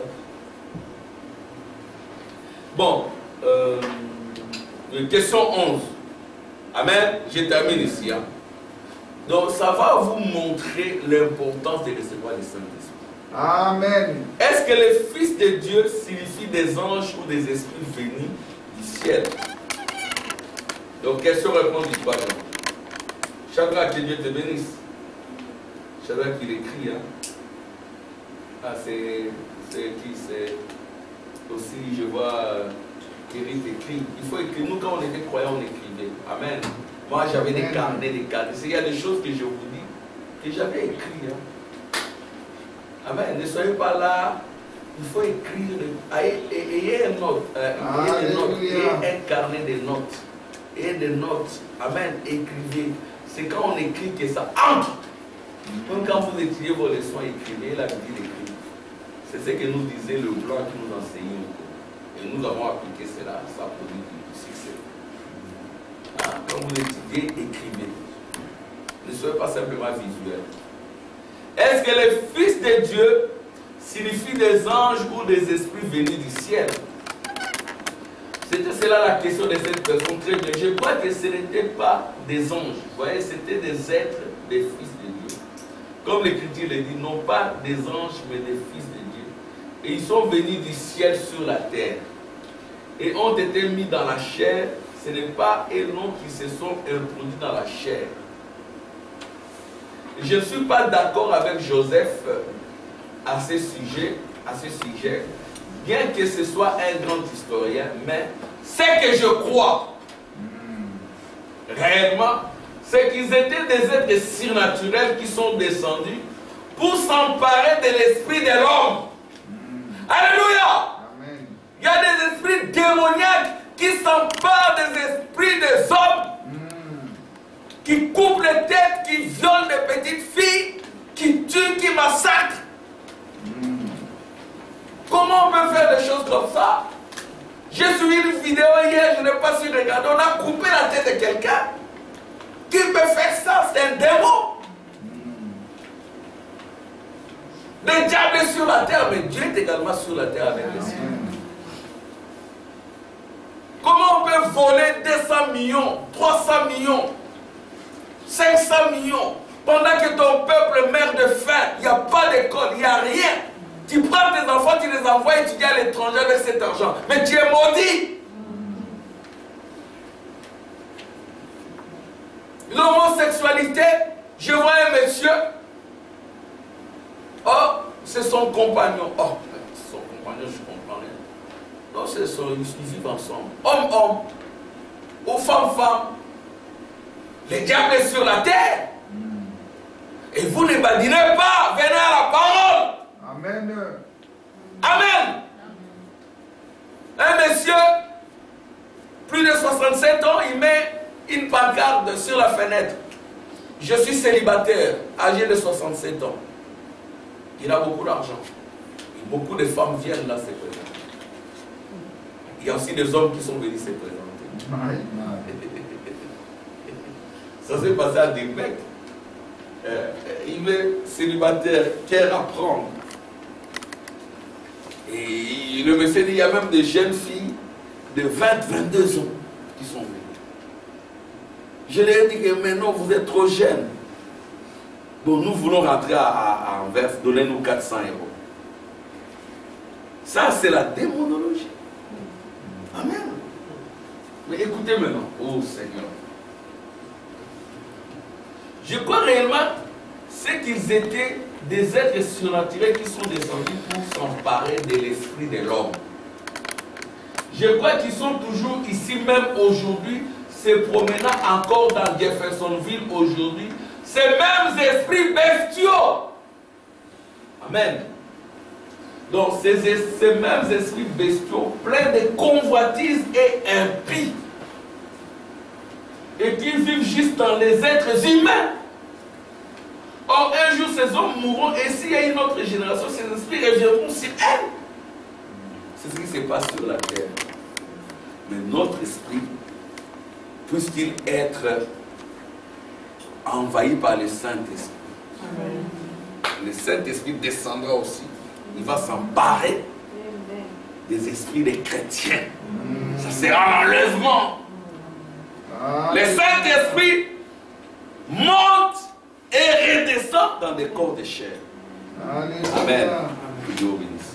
Bon, question 11. Amen. Je termine ici. Hein. Donc, ça va vous montrer l'importance de recevoir le Saint-Esprit. Amen. Est-ce que les fils de Dieu signifient des anges ou des esprits venus du ciel? Donc, question-réponse du 3. Shadrach, que Dieu te bénisse. Shadrach, il écrit. Hein. Ah, c'est qui? C'est aussi, je vois, Eric écrit. Il faut écrire. Nous, quand on était croyants, on écrivait. Amen. Moi, j'avais des carnets, Il y a des choses que je vous dis que j'avais écrit. Hein. Amen. Ne soyez pas là. Il faut écrire. Ayez une note. Ayez un carnet de notes. Ayez des notes. Amen. Écrivez. C'est quand on écrit que ça entre. Même quand vous étudiez vos leçons, écrivez la Bible écrite. C'est ce que nous disait le blanc qui nous enseignait. Et nous avons appliqué cela. Ça produit du succès. Quand vous étudiez, écrivez. Ne soyez pas simplement visuel. Est-ce que les fils de Dieu signifient des anges ou des esprits venus du ciel? C'était cela la question de cette personne. Très bien. Je crois que ce n'était pas des anges. Vous voyez, c'était des êtres, des fils de Dieu. Comme l'Écriture le dit, non pas des anges, mais des fils de Dieu. Et ils sont venus du ciel sur la terre. Et ont été mis dans la chair. Ce n'est pas eux non qui se sont introduits dans la chair. Je ne suis pas d'accord avec Joseph à ce sujet, bien que ce soit un grand historien, mais ce que je crois réellement, c'est qu'ils étaient des êtres surnaturels qui sont descendus pour s'emparer de l'esprit de l'homme. Alléluia! Amen. Il y a des esprits démoniaques qui s'emparent des esprits des hommes, qui coupent les têtes, qui violent des petites filles, qui tuent, qui massacrent. Comment on peut faire des choses comme ça? J'ai suivi une vidéo hier, je n'ai pas su regarder, on a coupé la tête de quelqu'un. Qui peut faire ça? C'est un démon. Le diable est sur la terre, mais Dieu est également sur la terre avec les cieux. Comment on peut voler 200 millions, 300 millions, 500 millions, pendant que ton peuple meurt de faim, il n'y a pas d'école, il n'y a rien. Tu prends tes enfants, tu les envoies étudier à l'étranger avec cet argent. Mais tu es maudit. L'homosexualité, je vois un monsieur, oh, c'est son compagnon. Oh, son compagnon, je comprends rien. Non, ils vivent ensemble. Homme-homme, ou femme-femme. Le diable est sur la terre. Et vous ne badinez pas. Venez à la parole. Amen. Amen. Un monsieur, plus de 67 ans, il met une pancarte sur la fenêtre. Je suis célibataire, âgé de 67 ans. Il a beaucoup d'argent. Beaucoup de femmes viennent là se présenter. Il y a aussi des hommes qui sont venus se présenter. Ça s'est passé à Québec. Il est célibataire, quer apprendre. Et le monsieur dit, il y a même des jeunes filles de 20, 22 ans qui sont venus. Je leur ai dit que maintenant vous êtes trop jeunes. Bon, nous voulons rentrer à Anvers, donnez-nous 400 €. Ça, c'est la démonologie. Amen. Mais écoutez maintenant, oh Seigneur. Je crois réellement, c'est qu'ils étaient des êtres surnaturels qui sont descendus pour s'emparer de l'esprit de l'homme. Je crois qu'ils sont toujours ici, même aujourd'hui, se promenant encore dans Jeffersonville aujourd'hui, ces mêmes esprits bestiaux. Amen. Donc, ces mêmes esprits bestiaux, pleins de convoitises et impies, et qui vivent juste dans les êtres humains. Or, un jour, ces hommes mourront, et s'il y a une autre génération, ces esprits reviendront sur elles. C'est ce qui se passe sur la terre. Mais notre esprit, puisse-t-il être envahi par le Saint-Esprit. Le Saint-Esprit descendra aussi. Il va s'emparer des esprits des chrétiens. Ça sera l'enlèvement. Le Saint-Esprit monte et redescend dans des corps de chair. Amen. Dieu bénisse.